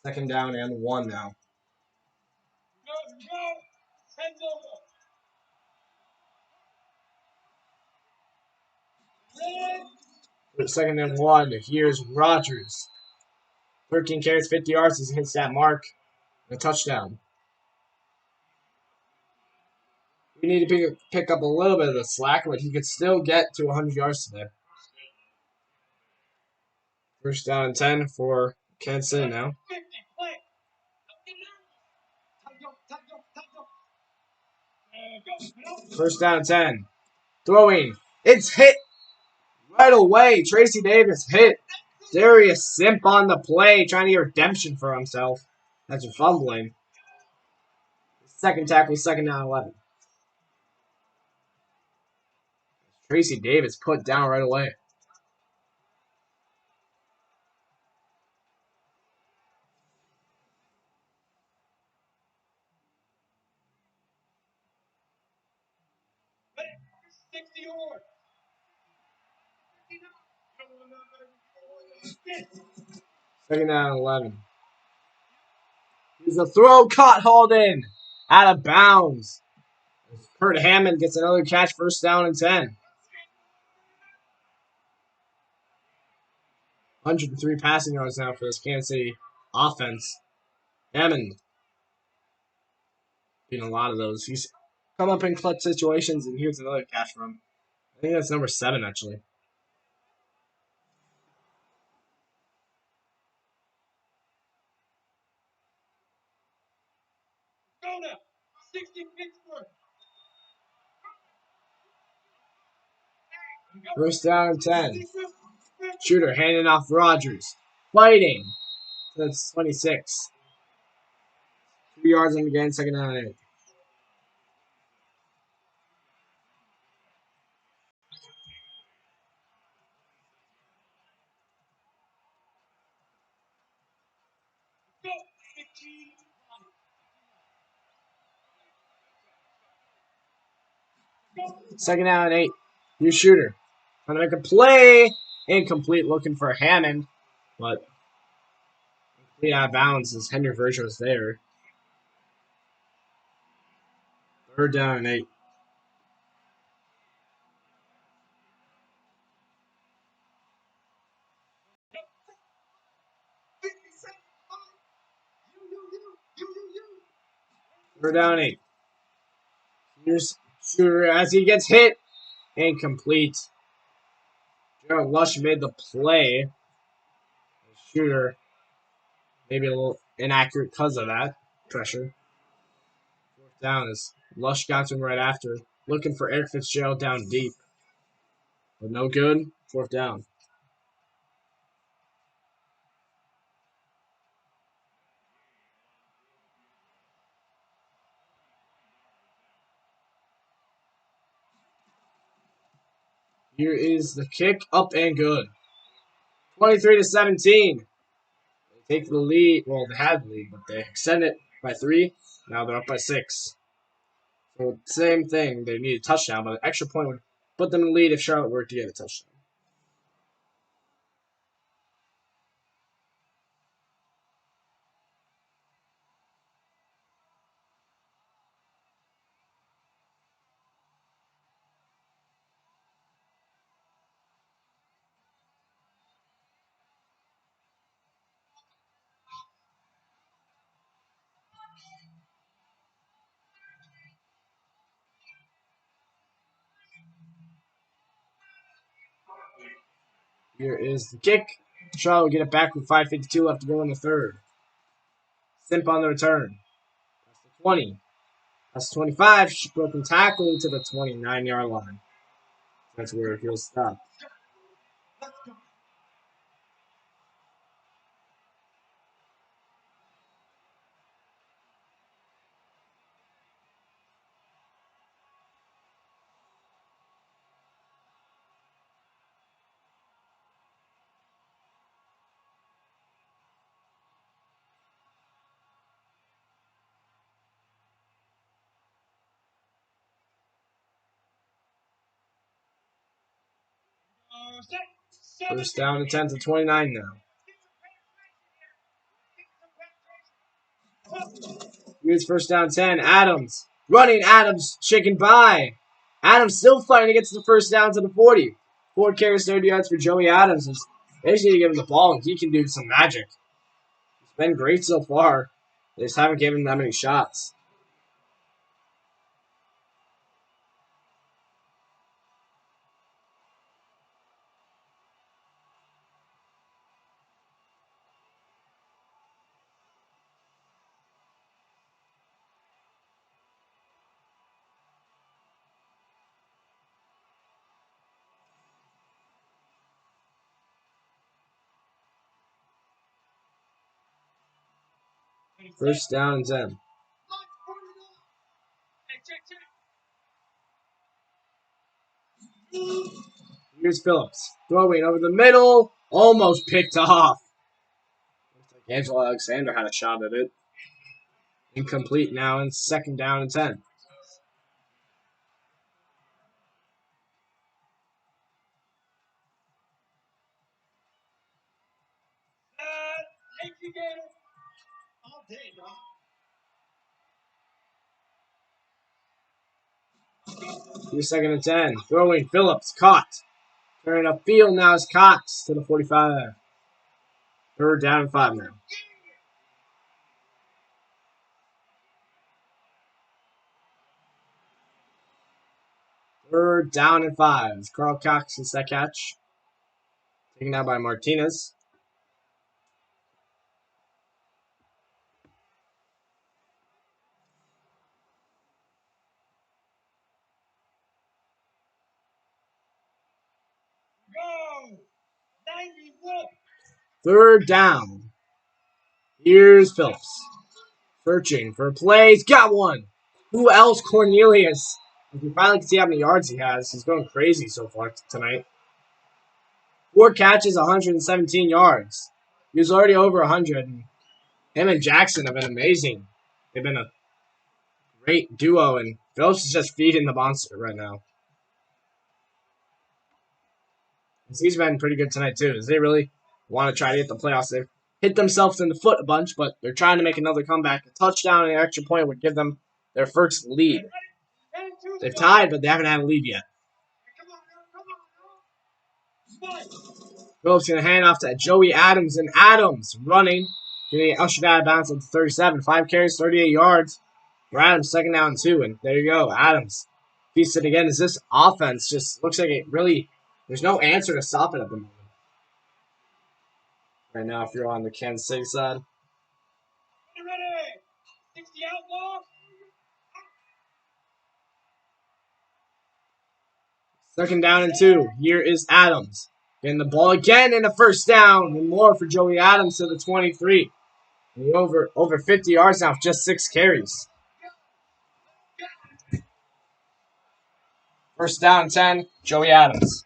Second down and 1 now. Second and 1. Here's Rodgers. 13 carries, 50 yards. He hits that mark. A touchdown. We need to pick up a little bit of the slack, but he could still get to 100 yards today. First down and 10 for Kansas City now. First down and 10. Throwing. It's hit right away. Tracy Davis hit. Darius Simp on the play, trying to get redemption for himself. That's fumbling. Second tackle, second down 11. Tracy Davis put down right away. Second down 11. Here's a throw, caught, hauled in. Out of bounds. Kurt Hammond gets another catch, first down and 10. 103 passing yards now for this Kansas City offense. Hammond getting a lot of those. He's come up in clutch situations, and here's another catch from him. I think that's number 7, actually. First down and 10. Shooter handing off Rodgers. Fighting. That's 26. 3 yards on the game, second down and 8. Second down and 8. New shooter. Trying to make a play. Incomplete, looking for Hammond. But complete out of bounds as Henry Virgil was there. Third down and 8. Third down and 8. Here's shooter as he gets hit. Incomplete. Gerald Lush made the play. Shooter maybe a little inaccurate because of that pressure. Fourth down is Lush got to him right after. Looking for Eric Fitzgerald down deep. But no good. Fourth down. Here is the kick, up and good. 23-17. They take the lead. Well, they had the lead, but they extend it by 3. Now they're up by 6. So same thing. They need a touchdown, but an extra point would put them in the lead if Charlotte were to get a touchdown. Here is the kick. Charlotte will get it back with 5:52 left to go in the third. Simp on the return. That's the 20. That's 25. Broken tackle to the 29-yard line. That's where he'll stop. First down and 10 to 29 now. Here's first down 10. Adams. Running. Adams shaking by. Adams still fighting to get to the first down to the 40. 4 carries, 30 yards for Joey Adams. They just need to give him the ball and he can do some magic. He's been great so far. They just haven't given him that many shots. First down and 10. Here's Phillips. Throwing over the middle. Almost picked off. Looks like Angelo Alexander had a shot at it. Incomplete now in second down and 10. Here's second and 10. Throwing Phillips. Caught. Turning upfield now is Cox to the 45. Third down and 5 now. Third down and 5. Carl Cox gets that catch. Taken out by Martinez. Third down. Here's Phillips. Searching for plays. Got one. Who else? Cornelius. You finally can see how many yards he has. He's going crazy so far tonight. 4 catches, 117 yards. He was already over 100. Him and Jackson have been amazing. They've been a great duo, and Phillips is just feeding the monster right now. He's been pretty good tonight, too. They really want to try to hit the playoffs. They've hit themselves in the foot a bunch, but they're trying to make another comeback. A touchdown and an extra point would give them their first lead. They've tied, but they haven't had a lead yet. Phillips going to hand off to Joey Adams, and Adams running. Getting ushered out of bounds at 37. 5 carries, 38 yards. For Adams, second down and 2, and there you go. Adams feats it again. As this offense just looks like it really, there's no answer to stop it at the moment. Right now, if you're on the Kansas City side. Second down and 2. Here is Adams. Getting the ball again in the first down. And more for Joey Adams to the 23. And over 50 yards now with just 6 carries. First down 10, Joey Adams.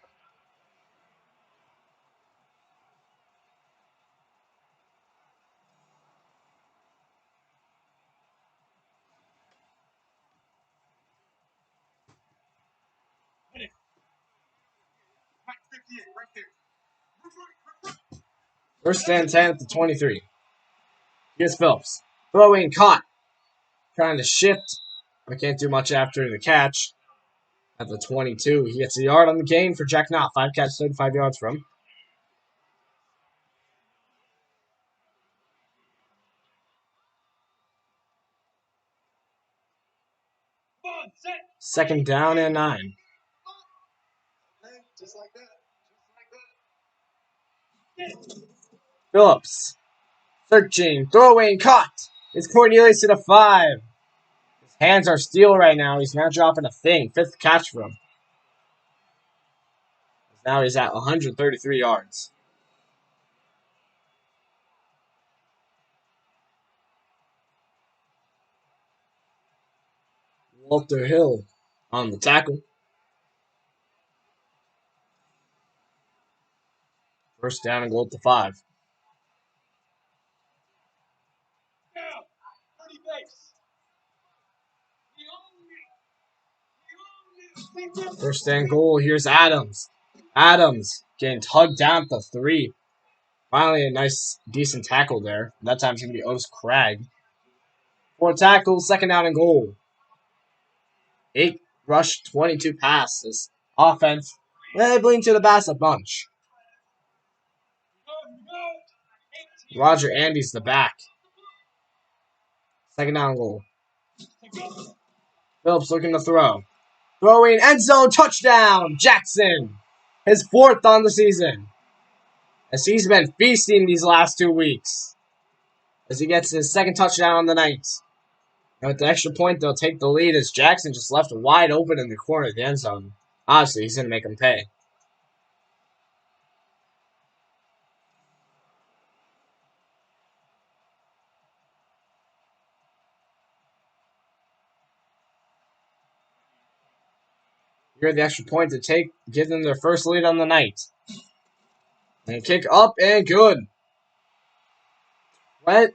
First and 10 at the 23. Here's Phillips. Throwing, caught. Trying to shift. I can't do much after the catch. At the 22, he gets a yard on the gain for Jack Knott. 5 catches, 35 yards from him. Second down and 9. Phillips. Searching, throwing, caught. It's Cornelius to the 5. His hands are steel right now. He's not dropping a thing. 5th catch for him. Now he's at 133 yards. Walter Hill on the tackle. First down and goal at the 5. First and goal. Here's Adams. Adams getting tugged down at the 3. Finally, a nice, decent tackle there. That time it's going to be Otis Cragg. 4 tackles, second down and goal. 8 rush, 22 passes. Offense, leaning to the pass a bunch. Roger Andy's the back. Second down goal. Phillips looking to throw. Throwing end zone touchdown. Jackson. His 4th on the season. As he's been feasting these last 2 weeks. As he gets his 2nd touchdown on the night. And with the extra point, they'll take the lead as Jackson just left wide open in the corner of the end zone. Obviously, he's going to make him pay. Here the extra point to give them their first lead on the night. And kick up and good.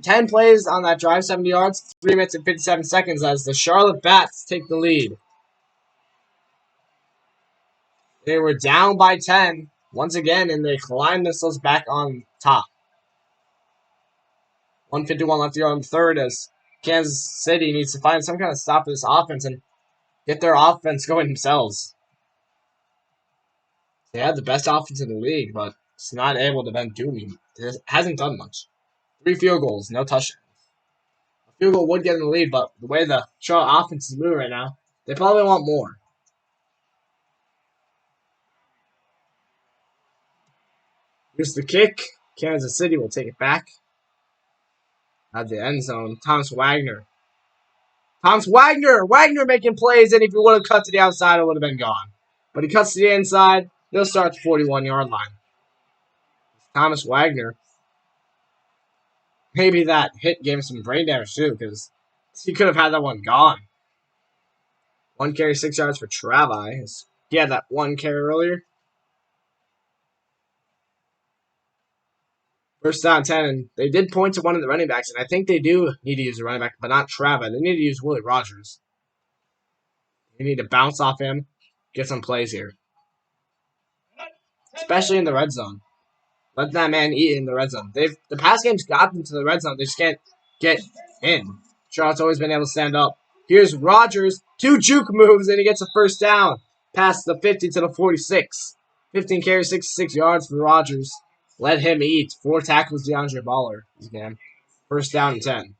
10 plays on that drive, 70 yards, 3 minutes and 57 seconds as the Charlotte Bats take the lead. They were down by 10 once again, and they climbed themselves back on top. 1:51 left to go in the 3rd as Kansas City needs to find some kind of stop for this offense and get their offense going themselves. They had the best offense in the league, but it's not able to bend Doomey. It hasn't done much. 3 field goals, no touchdowns. A field goal would get in the lead, but the way the Charlotte offense is moving right now, they probably want more. Here's the kick. Kansas City will take it back. At the end zone, Thomas Wagner. Wagner making plays, and if he would have cut to the outside, it would have been gone. But he cuts to the inside. They'll start the 41-yard line. Thomas Wagner. Maybe that hit gave him some brain damage, too, because he could have had that one gone. 1 carry, 6 yards for Travi. He had that 1 carry earlier. First down 10, and they did point to one of the running backs, and I think they do need to use a running back, but not Travis. They need to use Willie Rogers. They need to bounce off him, get some plays here. Especially in the red zone. Let that man eat in the red zone. The pass game's got them to the red zone. They just can't get in. Charlotte's always been able to stand up. Here's Rogers. 2 juke moves, and he gets a first down. Past the 50 to the 46. 15 carries, 66 yards for Rogers. Let him eat. 4 tackles, DeAndre Baller. Again. First down and 10.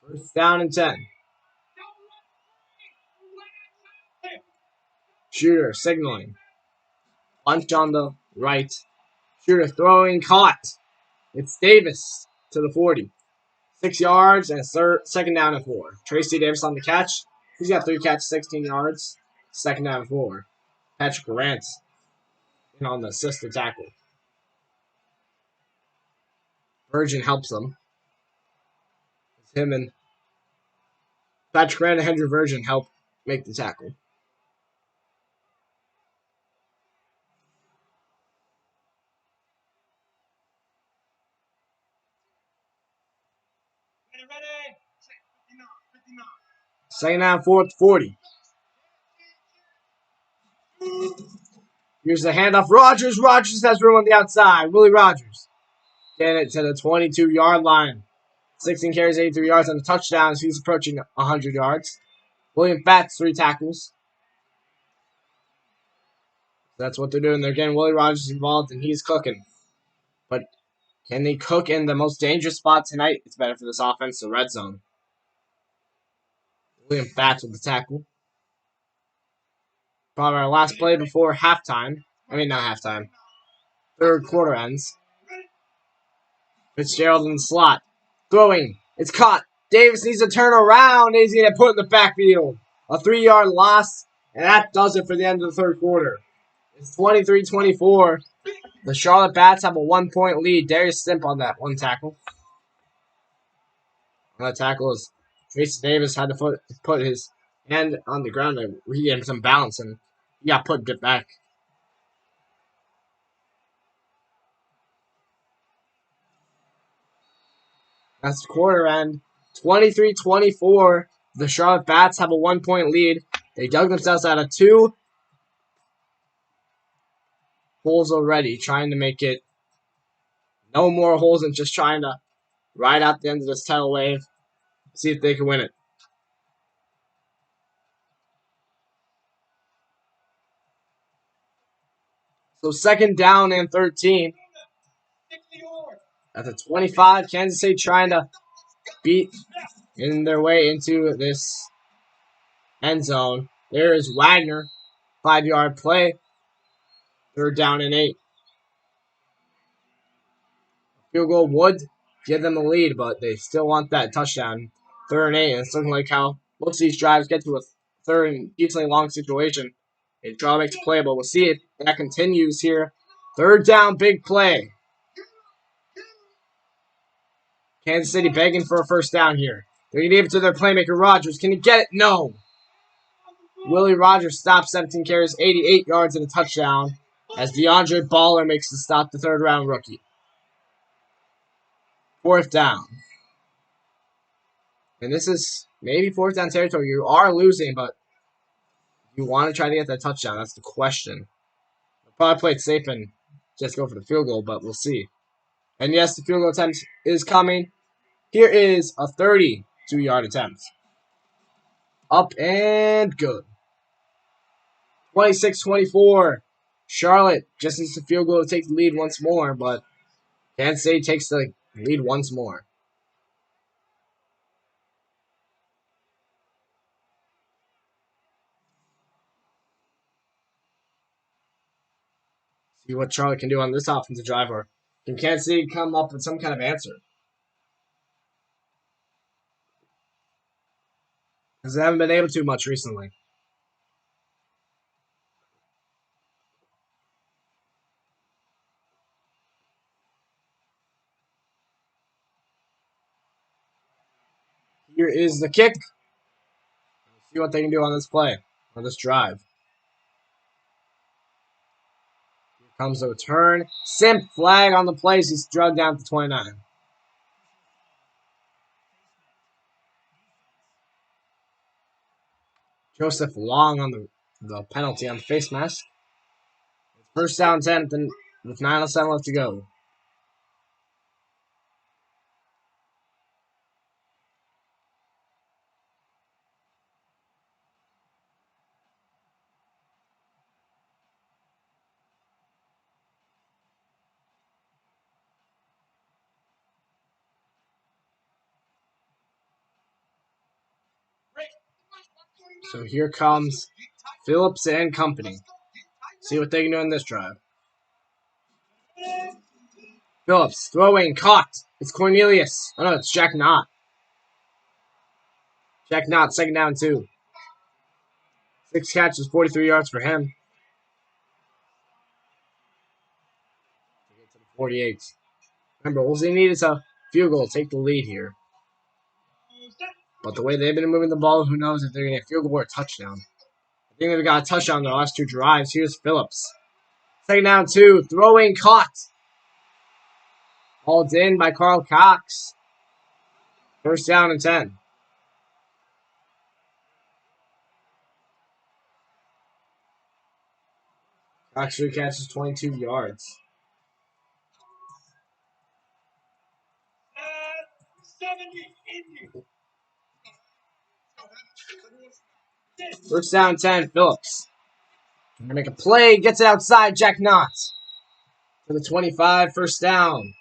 First down and 10. Shooter signaling. Punch on the right. Shooter throwing, caught. It's Davis to the 40. 6 yards and second down and 4. Tracy Davis on the catch. He's got 3 catches, 16 yards. Second down and 4. Patrick Grant in on the assisted tackle. Virgin helps him. It's him and Patrick Grant and Henry Virgin help make the tackle. Second down, 4th, 40. Here's the handoff. Rogers. Rogers has room on the outside. Willie Rogers. Getting it to the 22-yard line. 16 carries, 83 yards on the touchdowns. He's approaching 100 yards. William Fats, 3 tackles. That's what they're doing. They're getting Willie Rogers involved, and he's cooking. But Can they cook in the most dangerous spot tonight? It's better for this offense, the red zone. William Bats with the tackle. Probably our last play before halftime. I mean, not halftime. Third quarter ends. Fitzgerald in the slot. Throwing. It's caught. Davis needs to turn around. He's going to put in the backfield. A 3-yard loss. And that does it for the end of the third quarter. It's 23-24. The Charlotte Bats have a 1-point lead. Darius Stimp on that one tackle. On that tackle is Tracy Davis had to put his hand on the ground to regain some balance, and he got put back. That's the quarter end. 23-24. The Charlotte Bats have a 1-point lead. They dug themselves out of 2 holes already, trying to make it no more holes and just trying to ride out the end of this tidal wave, see if they can win it. So second down and 13. At the 25, Kansas City trying to beat in their way into this end zone. There is Wagner, 5-yard play. Third down and 8. Field goal would give them the lead, but they still want that touchdown. Third and 8, and it's looking like how most of these drives get to a third and decently long situation. They draw makes a play, but we'll see if that continues here. Third down, big play. Kansas City begging for a first down here. They're going to give it to their playmaker, Rogers. Can he get it? No. Willie Rogers stops 17 carries, 88 yards, and a touchdown as DeAndre Baller makes the stop, the third-round rookie. Fourth down. And this is maybe fourth down territory. You are losing, but you want to try to get that touchdown. That's the question. They'll probably play it safe and just go for the field goal, but we'll see. And yes, the field goal attempt is coming. Here is a 32-yard attempt. Up and good. 26-24. Charlotte just needs the field goal to take the lead once more, but Kansas City takes the lead once more. See what Charlotte can do on this offensive drive, or can Kansas City come up with some kind of answer? Because they haven't been able to much recently. Here is the kick. Let's see what they can do on this play, on this drive. Here comes the return. Simp flag on the plays. He's drugged down to 29. Joseph Long on the penalty on the face mask. First down 10 with 9:07 left to go. So here comes Phillips and company. See what they can do in this drive. Phillips throwing, caught. It's Cornelius. Oh no, it's Jack Knott. Jack Knott, second down 2. 6 catches, 43 yards for him. 48. Remember, all they need is a field goal to take the lead here. But the way they've been moving the ball, who knows if they're going to get a field goal or a touchdown. I think they've got a touchdown in the last 2 drives. Here's Phillips. Second down 2. Throwing, caught. Hauled in by Carl Cox. First down and 10. Cox catches 22 yards. First down 10, Phillips. Gonna make a play, gets it outside, Jack Knott. For the 25, first down.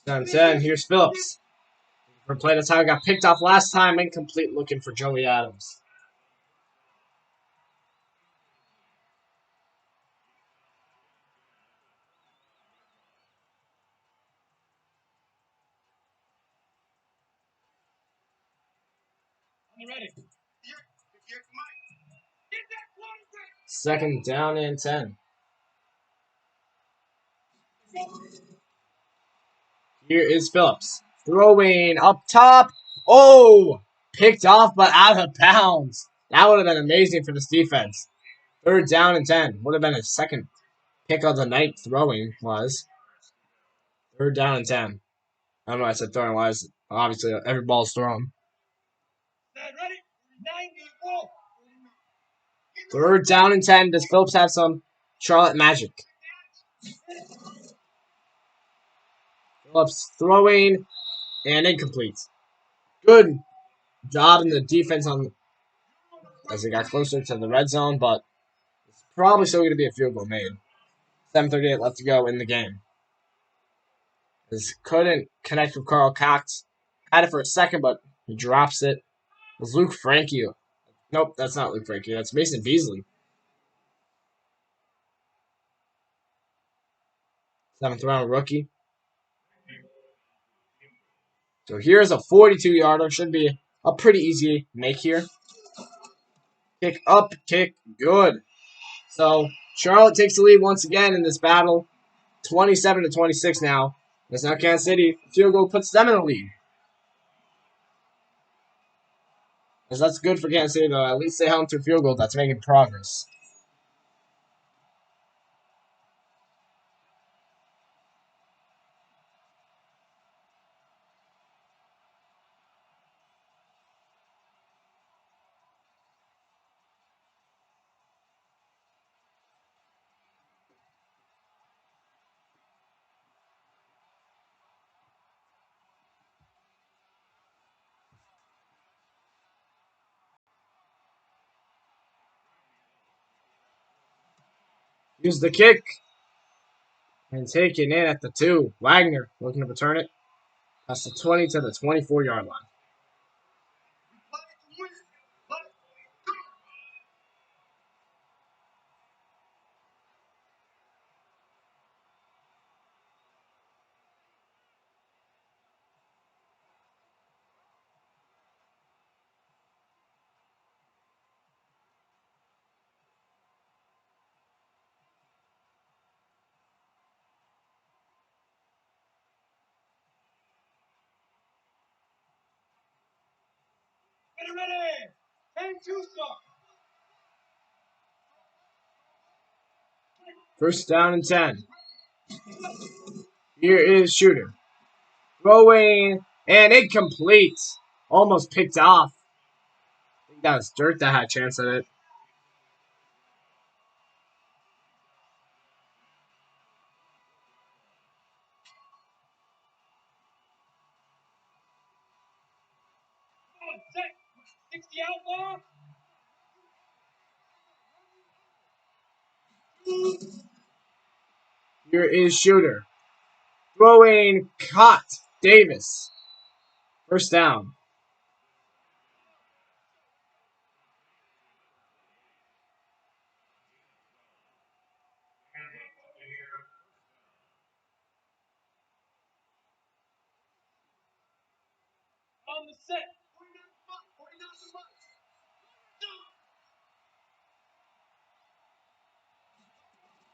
Down 10. Here's Phillips. For play, that's how I got picked off last time. Incomplete, looking for Joey Adams. Second down and 10. Here is Phillips. Throwing up top. Oh! Picked off, but out of bounds. That would have been amazing for this defense. Third down and 10. Would have been his second pick of the night throwing was. Third down and 10. I don't know why I said throwing wise. Obviously, every ball's thrown. Third down and 10. Does Phillips have some Charlotte magic? Phillips throwing and incomplete. Good job in the defense on as they got closer to the red zone, but it's probably still going to be a field goal made. 7:38 left to go in the game. This couldn't connect with Carl Cox. Had it for a second, but he drops it. It was Luke Frankie. Nope, that's not Luke Frankie. That's Mason Beasley. Seventh round rookie. So here's a 42-yarder. Should be a pretty easy make here. Kick up, kick good. So Charlotte takes the lead once again in this battle. 27-26 now. It's now Kansas City. Field goal puts them in the lead. Because that's good for Kansas City, though. At least they held through field goal. That's making progress. Here's the kick. And taken in at the 2. Wagner looking to return it. That's the 20 to the 24-yard line. First down and 10. Here is Shooter. Throwing and incomplete. Almost picked off. I think that was Dirt that had a chance at it. Here is Shooter. Throwing caught. Davis. First down.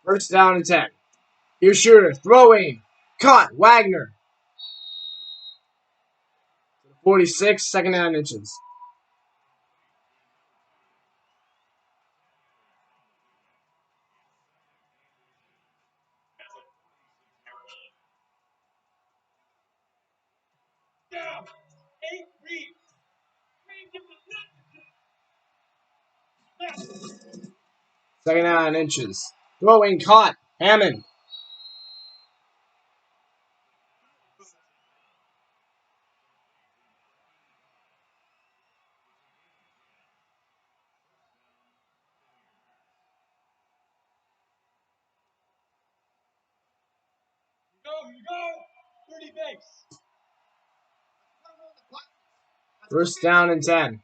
First down and 10. Here's Shooter. Throwing. Caught. Wagner. 46, second and 9 inches. Second and 9 inches. Throwing caught. Hammond. First down and 10.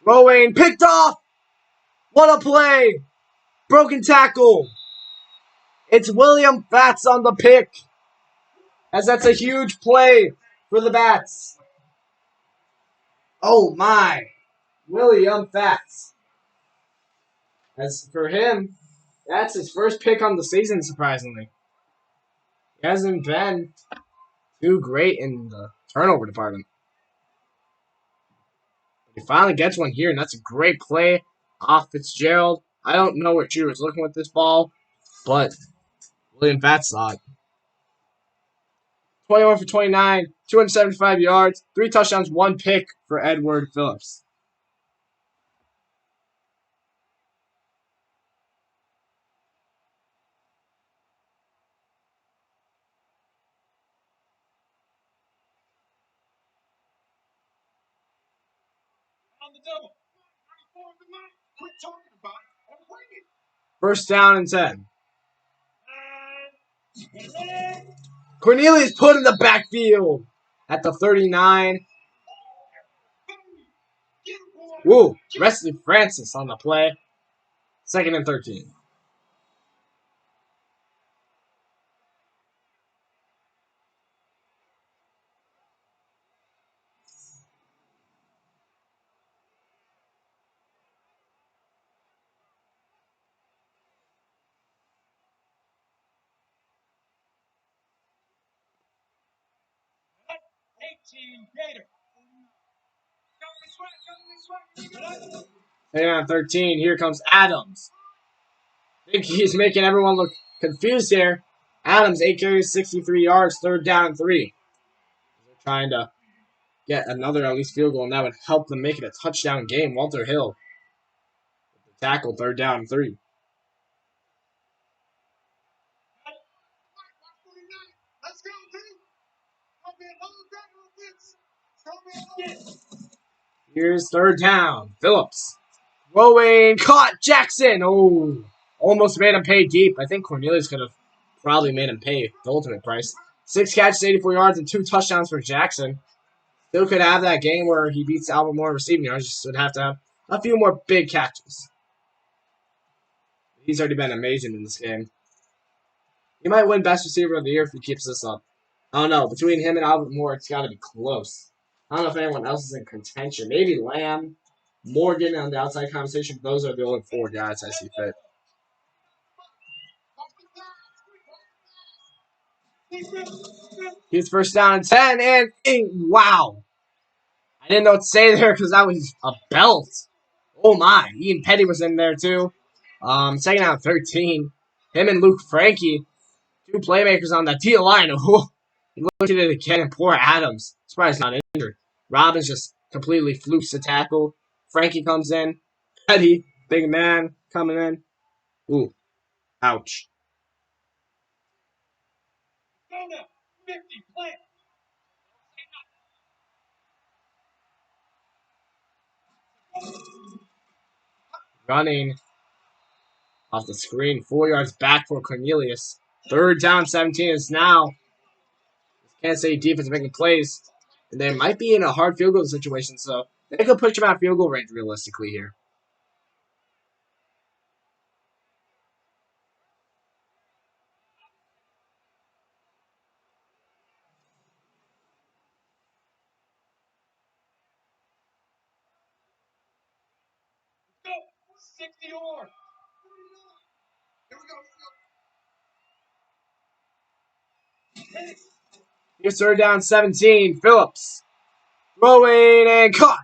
Throwing, picked off. What a play. Broken tackle. It's William Fats on the pick. As that's a huge play for the Bats. Oh my. William Fats. As for him, that's his first pick on the season, surprisingly. He hasn't been too great in the turnover department. He finally gets one here, and that's a great play off Fitzgerald. I don't know what Drew was looking with this ball, but William Fats saw it. 21 for 29, 275 yards, 3 touchdowns, 1 pick for Edward Phillips. First down and 10. Cornelius put in the backfield at the 39. Woo, Wesley Francis on the play. 2nd and 13. Second on 13. Here comes Adams. I think he's making everyone look confused here. Adams, 8 carries, 63 yards, 3rd down and 3. They're trying to get another at least field goal, and that would help them make it a touchdown game. Walter Hill with the tackle, 3rd down and 3. Here's 3rd down. Phillips. Throwing, caught Jackson. Oh, almost made him pay deep. I think Cornelius could have probably made him pay the ultimate price. 6 catches, 84 yards, and 2 touchdowns for Jackson. Still could have that game where he beats Albert Moore receiving yards. Just would have to have a few more big catches. He's already been amazing in this game. He might win Best Receiver of the Year if he keeps this up. I don't know. Between him and Albert Moore, it's got to be close. I don't know if anyone else is in contention. Maybe Lamb, Morgan on the outside conversation. Those are the only 4 guys I see fit. He's first down and 10, and wow. I didn't know what to say there because that was a belt. Oh my. Ian Petty was in there too. 2nd down 13. Him and Luke Frankie, 2 playmakers on that D line. He looked at it again, and poor Adams. Surprised he's not injured. Robbins just completely flukes the tackle. Frankie comes in. Petty, big man, coming in. Ooh, ouch. Running off the screen, 4 yards back for Cornelius. 3rd down, 17 is now. Kansas City defense making plays. And they might be in a hard field goal situation, so they could push them out of field goal range realistically here. Here's 3rd down, 17. Phillips throwing and caught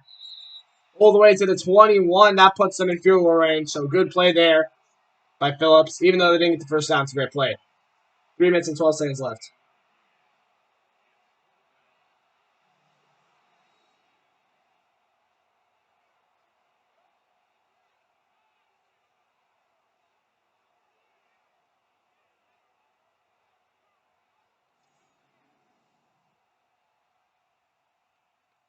all the way to the 21. That puts them in field goal range, so good play there by Phillips. Even though they didn't get the first down, it's a great play. 3 minutes and 12 seconds left.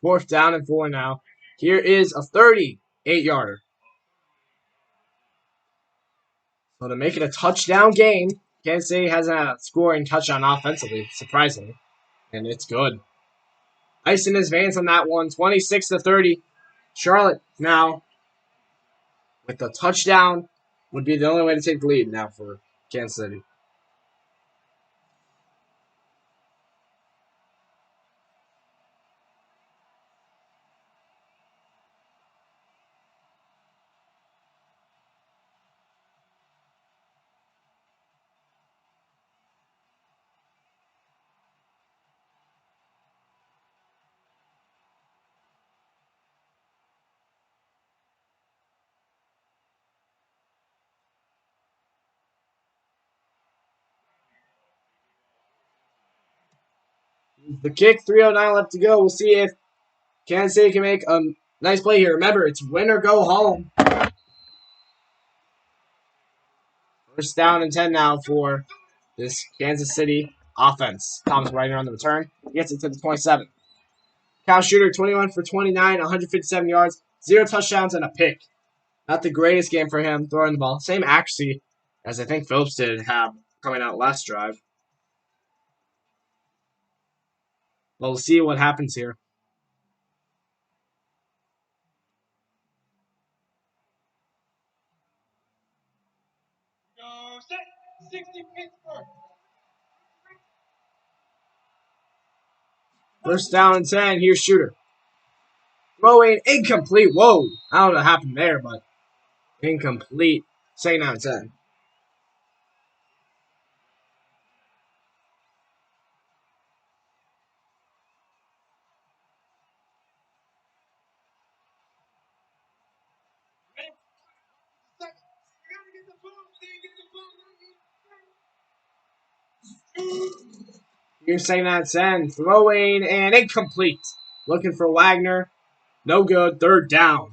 Fourth down and 4 now. Here is a 38-yarder. So to make it a touchdown game, Kansas City hasn't had a scoring touchdown offensively, surprisingly. And it's good. Ice in his veins on that one, 26-30. Charlotte now with the touchdown would be the only way to take the lead now for Kansas City. The kick, 3:09 left to go. We'll see if Kansas City can make a nice play here. Remember, it's win or go home. First down and 10 now for this Kansas City offense. Thomas Wagner on the return. He gets it to the 27. Cal Shooter, 21 for 29, 157 yards, 0 touchdowns, and a pick. Not the greatest game for him throwing the ball. Same accuracy as I think Phillips did have coming out last drive. But we'll see what happens here. First down and 10. Here's Shooter. Throwing incomplete. Whoa. I don't know what happened there, but incomplete. Second down and 10. Here's second down and 10. Throwing and incomplete. Looking for Wagner. No good. Third down.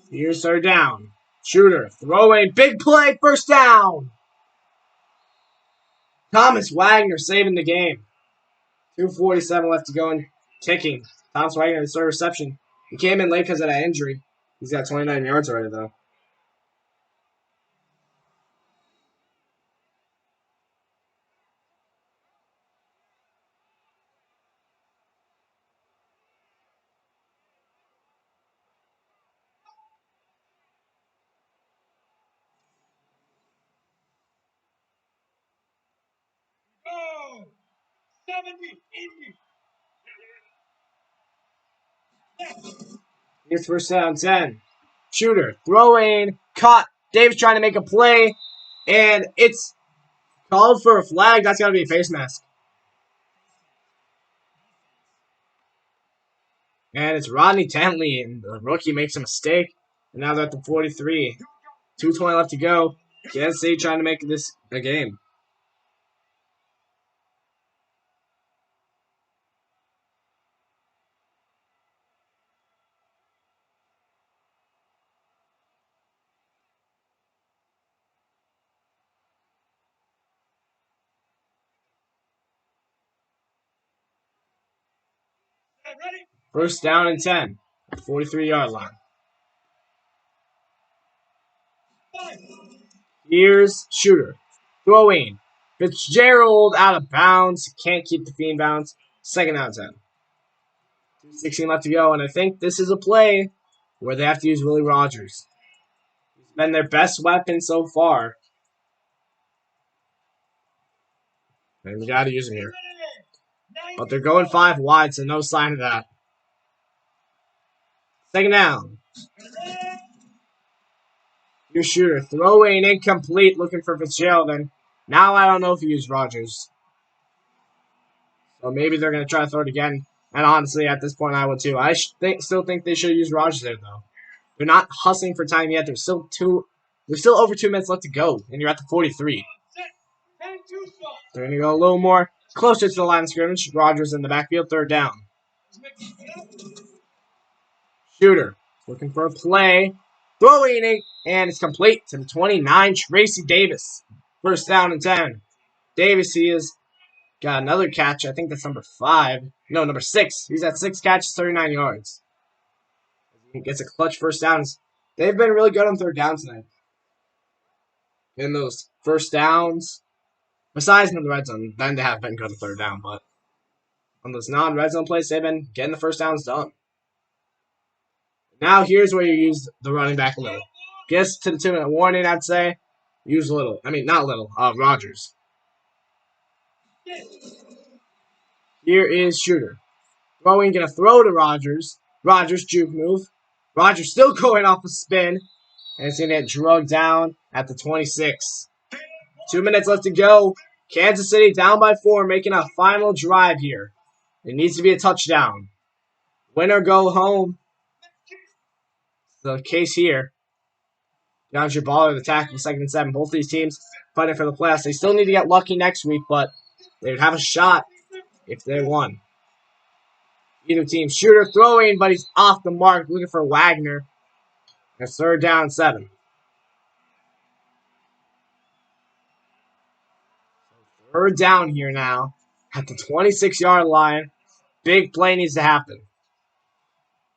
Here's third down. Shooter. Throwing. Big play. First down. Thomas Wagner saving the game. 2:47 left to go and kicking. Thomas Wagner, the third reception. He came in late because of that injury. He's got 29 yards already, though. Here's first down 10. Shooter throwing, caught. Davis trying to make a play, and it's called for a flag. That's got to be a face mask. And it's Rodney Tentley, and the rookie makes a mistake. And now they're at the 43. 2:20 left to go. Kansas City trying to make this a game. First down and 10. 43-yard line. Here's Shooter. Throwing. Fitzgerald out of bounds. Can't keep the feet in bounds. Second down and 10. 2:16 left to go, and I think this is a play where they have to use Willie Rogers. He's been their best weapon so far. And we got to use him here. But they're going 5 wide, so no sign of that. Second down. Your Shooter throwing incomplete, looking for Fitzgerald. And now I don't know if he used Rogers. So maybe they're going to try to throw it again. And honestly, at this point, I would too. I still think they should use Rogers there, though. They're not hustling for time yet. There's still over 2 minutes left to go, and you're at the 43. They're going to go a little more closer to the line of scrimmage. Rogers in the backfield, third down. Shooter Looking for a play. Throwing it, and it's complete to the 29, Tracy Davis. First down and 10. Davis, he has got another catch. I think that's number 5. No, number 6. He's at 6 catches, 39 yards. He gets a clutch first down. They've been really good on third down tonight. In those first downs, besides in the red zone, then they have been good on third down, but on those non-red zone plays, they've been getting the first downs done. Now here's where you use the running back a little. Gets to the 2-minute warning, I'd say. Use little. I mean, not little. Rodgers. Here is Shooter. Throwing, gonna throw to Rodgers. Rodgers, juke move. Rodgers still going off a spin. And it's gonna get drugged down at the 26. 2 minutes left to go. Kansas City down by 4, making a final drive here. It needs to be a touchdown. Win or go home. The case here. DeAndre Baller, the tackle, 2nd and 7. Both these teams fighting for the playoffs. They still need to get lucky next week, but they would have a shot if they won. Either team. Shooter throwing, but he's off the mark. Looking for Wagner. It's 3rd down and 7. 3rd down here now at the 26-yard line. Big play needs to happen.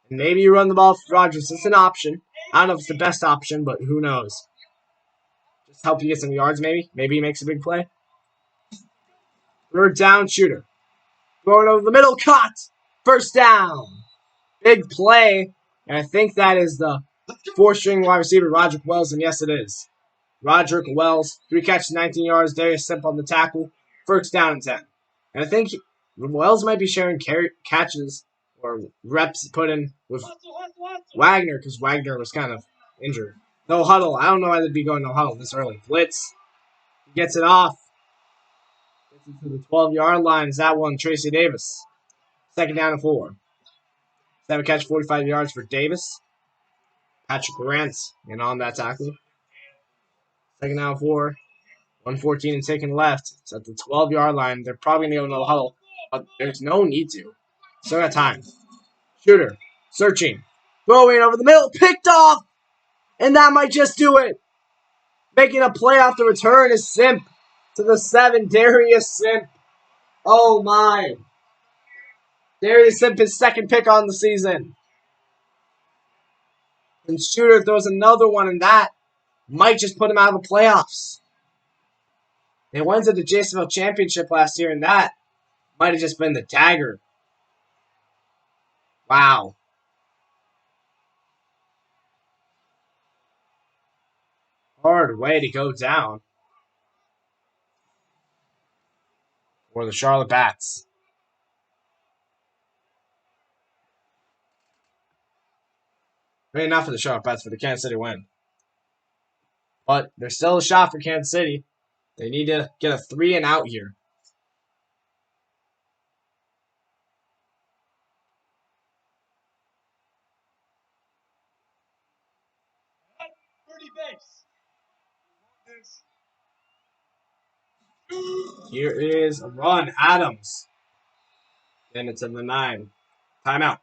And maybe you run the ball for Rodgers. It's an option. I don't know if it's the best option, but who knows. Just help you get some yards, maybe. Maybe he makes a big play. 3rd down, Shooter. Going over the middle, caught. First down. Big play. And I think that is the 4th-string wide receiver, Roderick Wells, and yes, it is. Roderick Wells, 3 catches, 19 yards. Darius Simp on the tackle. 1st down and 10. And I think Wells might be sharing catches or reps put in with Wagner because Wagner was kind of injured. No huddle. I don't know why they'd be going no huddle this early. Blitz. He gets it off. Gets it to the 12-yard line. Is that one? Tracy Davis. 2nd down and 4. 7 catch, 45 yards for Davis. Patrick Grant and on that tackle. 2nd down and 4. 1:14 and taking left. It's at the 12-yard line. They're probably going to go no huddle, but there's no need to. Still got time. Shooter. Searching. Throwing over the middle. Picked off. And that might just do it. Making a play off the return is Simp to the 7. Darius Simp. Oh, my. Darius Simp, his 2nd pick on the season. And Shooter throws another one, and that might just put him out of the playoffs. They went to the JSFL Championship last year, and that might have just been the dagger. Wow. Hard way to go down for the Charlotte Bats. Maybe not for the Charlotte Bats, for the Kansas City win. But there's still a shot for Kansas City. They need to get a 3 and out here. Here is a run. Adams. And it's in the 9. Timeout.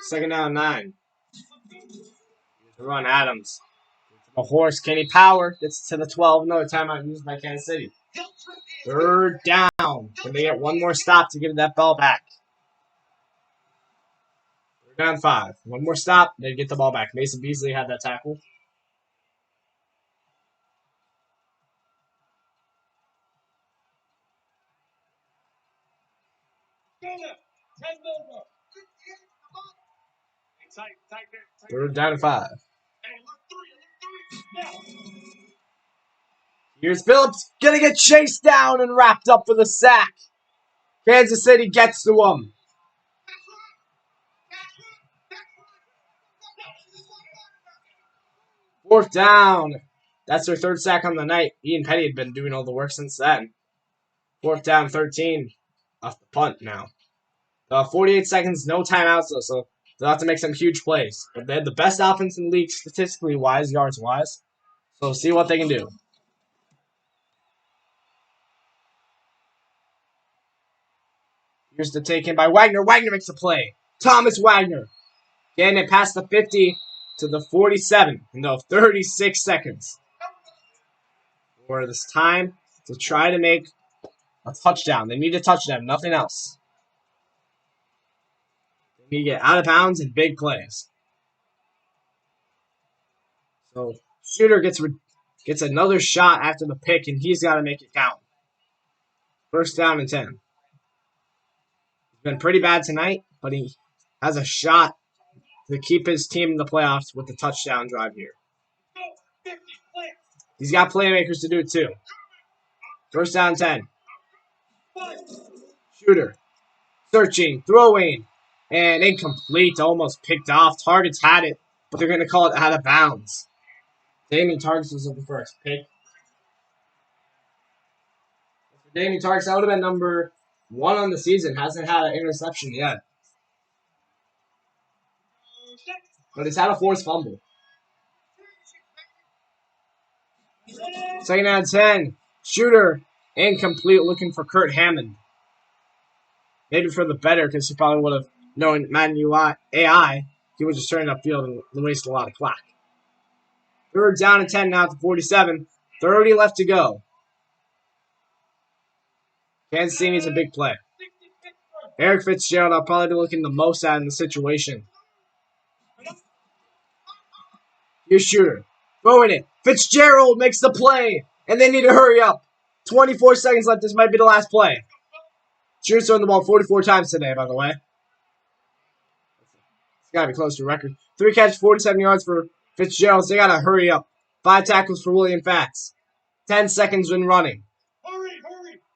Second down 9. Here's a run. Adams. A horse. Kenny Power gets to the 12. Another timeout used by Kansas City. 3rd down. Can they get one more stop to give that ball back? 3rd down 5. One more stop. They get the ball back. Mason Beasley had that tackle. Third down 5. Here's Phillips. Gonna get chased down and wrapped up for the sack. Kansas City gets to him. Fourth down. That's their third sack on the night. Ian Petty had been doing all the work since then. 4th down, 13. Off the punt now. 48 seconds, no timeouts, though, so they'll have to make some huge plays. But they had the best offense in the league statistically wise, yards wise. So see what they can do. Here's the take in by Wagner. Wagner makes a play. Thomas Wagner. Getting it past the 50 to the 47 in the 36 seconds. For this time to try to make a touchdown. They need a touchdown, nothing else. They need to get out of bounds and big plays. So Shooter gets another shot after the pick, and he's got to make it count. 1st down and 10. He's been pretty bad tonight, but he has a shot to keep his team in the playoffs with the touchdown drive here. He's got playmakers to do it too. 1st down 10. Shooter. Searching. Throwing. And incomplete. Almost picked off. Targets had it, but they're going to call it out of bounds. Damien Targets was looking for a pick. For Damien Targets, that would have been number 1 on the season. Hasn't had an interception yet. But he's had a forced fumble. 2nd down 10. Shooter. Incomplete, looking for Kurt Hammond. Maybe for the better, because he probably would have known Madden AI. He would just turn it upfield and waste a lot of clock. 3rd down and 10 now at the 47. 30 left to go. Kansas City needs a big play. Eric Fitzgerald, I'll probably be looking the most at in the situation. Here's Shooter. Throwing it. Fitzgerald makes the play. And they need to hurry up. 24 seconds left. This might be the last play. Shooter's throwing the ball 44 times today, by the way. It's got to be close to a record. 3 catches, 47 yards for Fitzgerald. So they got to hurry up. 5 tackles for William Fatts. 10 seconds when running.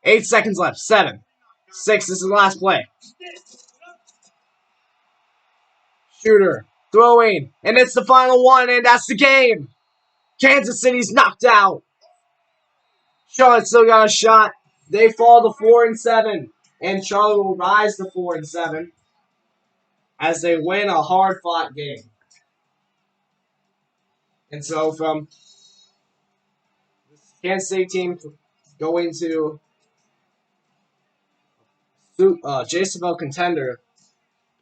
8 seconds left. 7. 6. This is the last play. Shooter. Throwing. And it's the final one. And that's the game. Kansas City's knocked out. Charlotte still got a shot. They fall to 4-7. And Charlotte will rise to 4-7 as they win a hard-fought game. And so from this Kansas City team going to JSFL contender,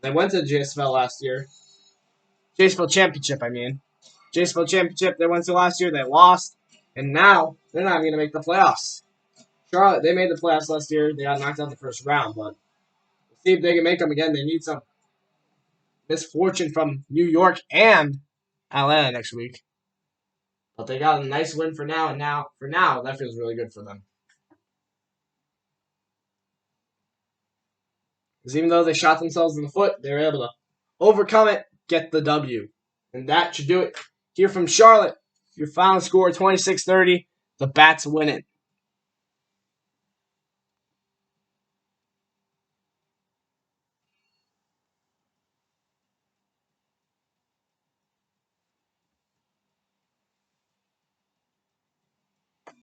they went to the JSFL last year. JSFL championship, I mean. JSFL championship they went to last year. They lost. And now they're not even going to make the playoffs. Charlotte, they made the playoffs last year. They got knocked out the first round, but we'll see if they can make them again. They need some misfortune from New York and Atlanta next week. But they got a nice win for now, and for now, that feels really good for them. Because even though they shot themselves in the foot, they were able to overcome it, get the W. And that should do it. Here from Charlotte, your final score, 26-30. The Bats win it.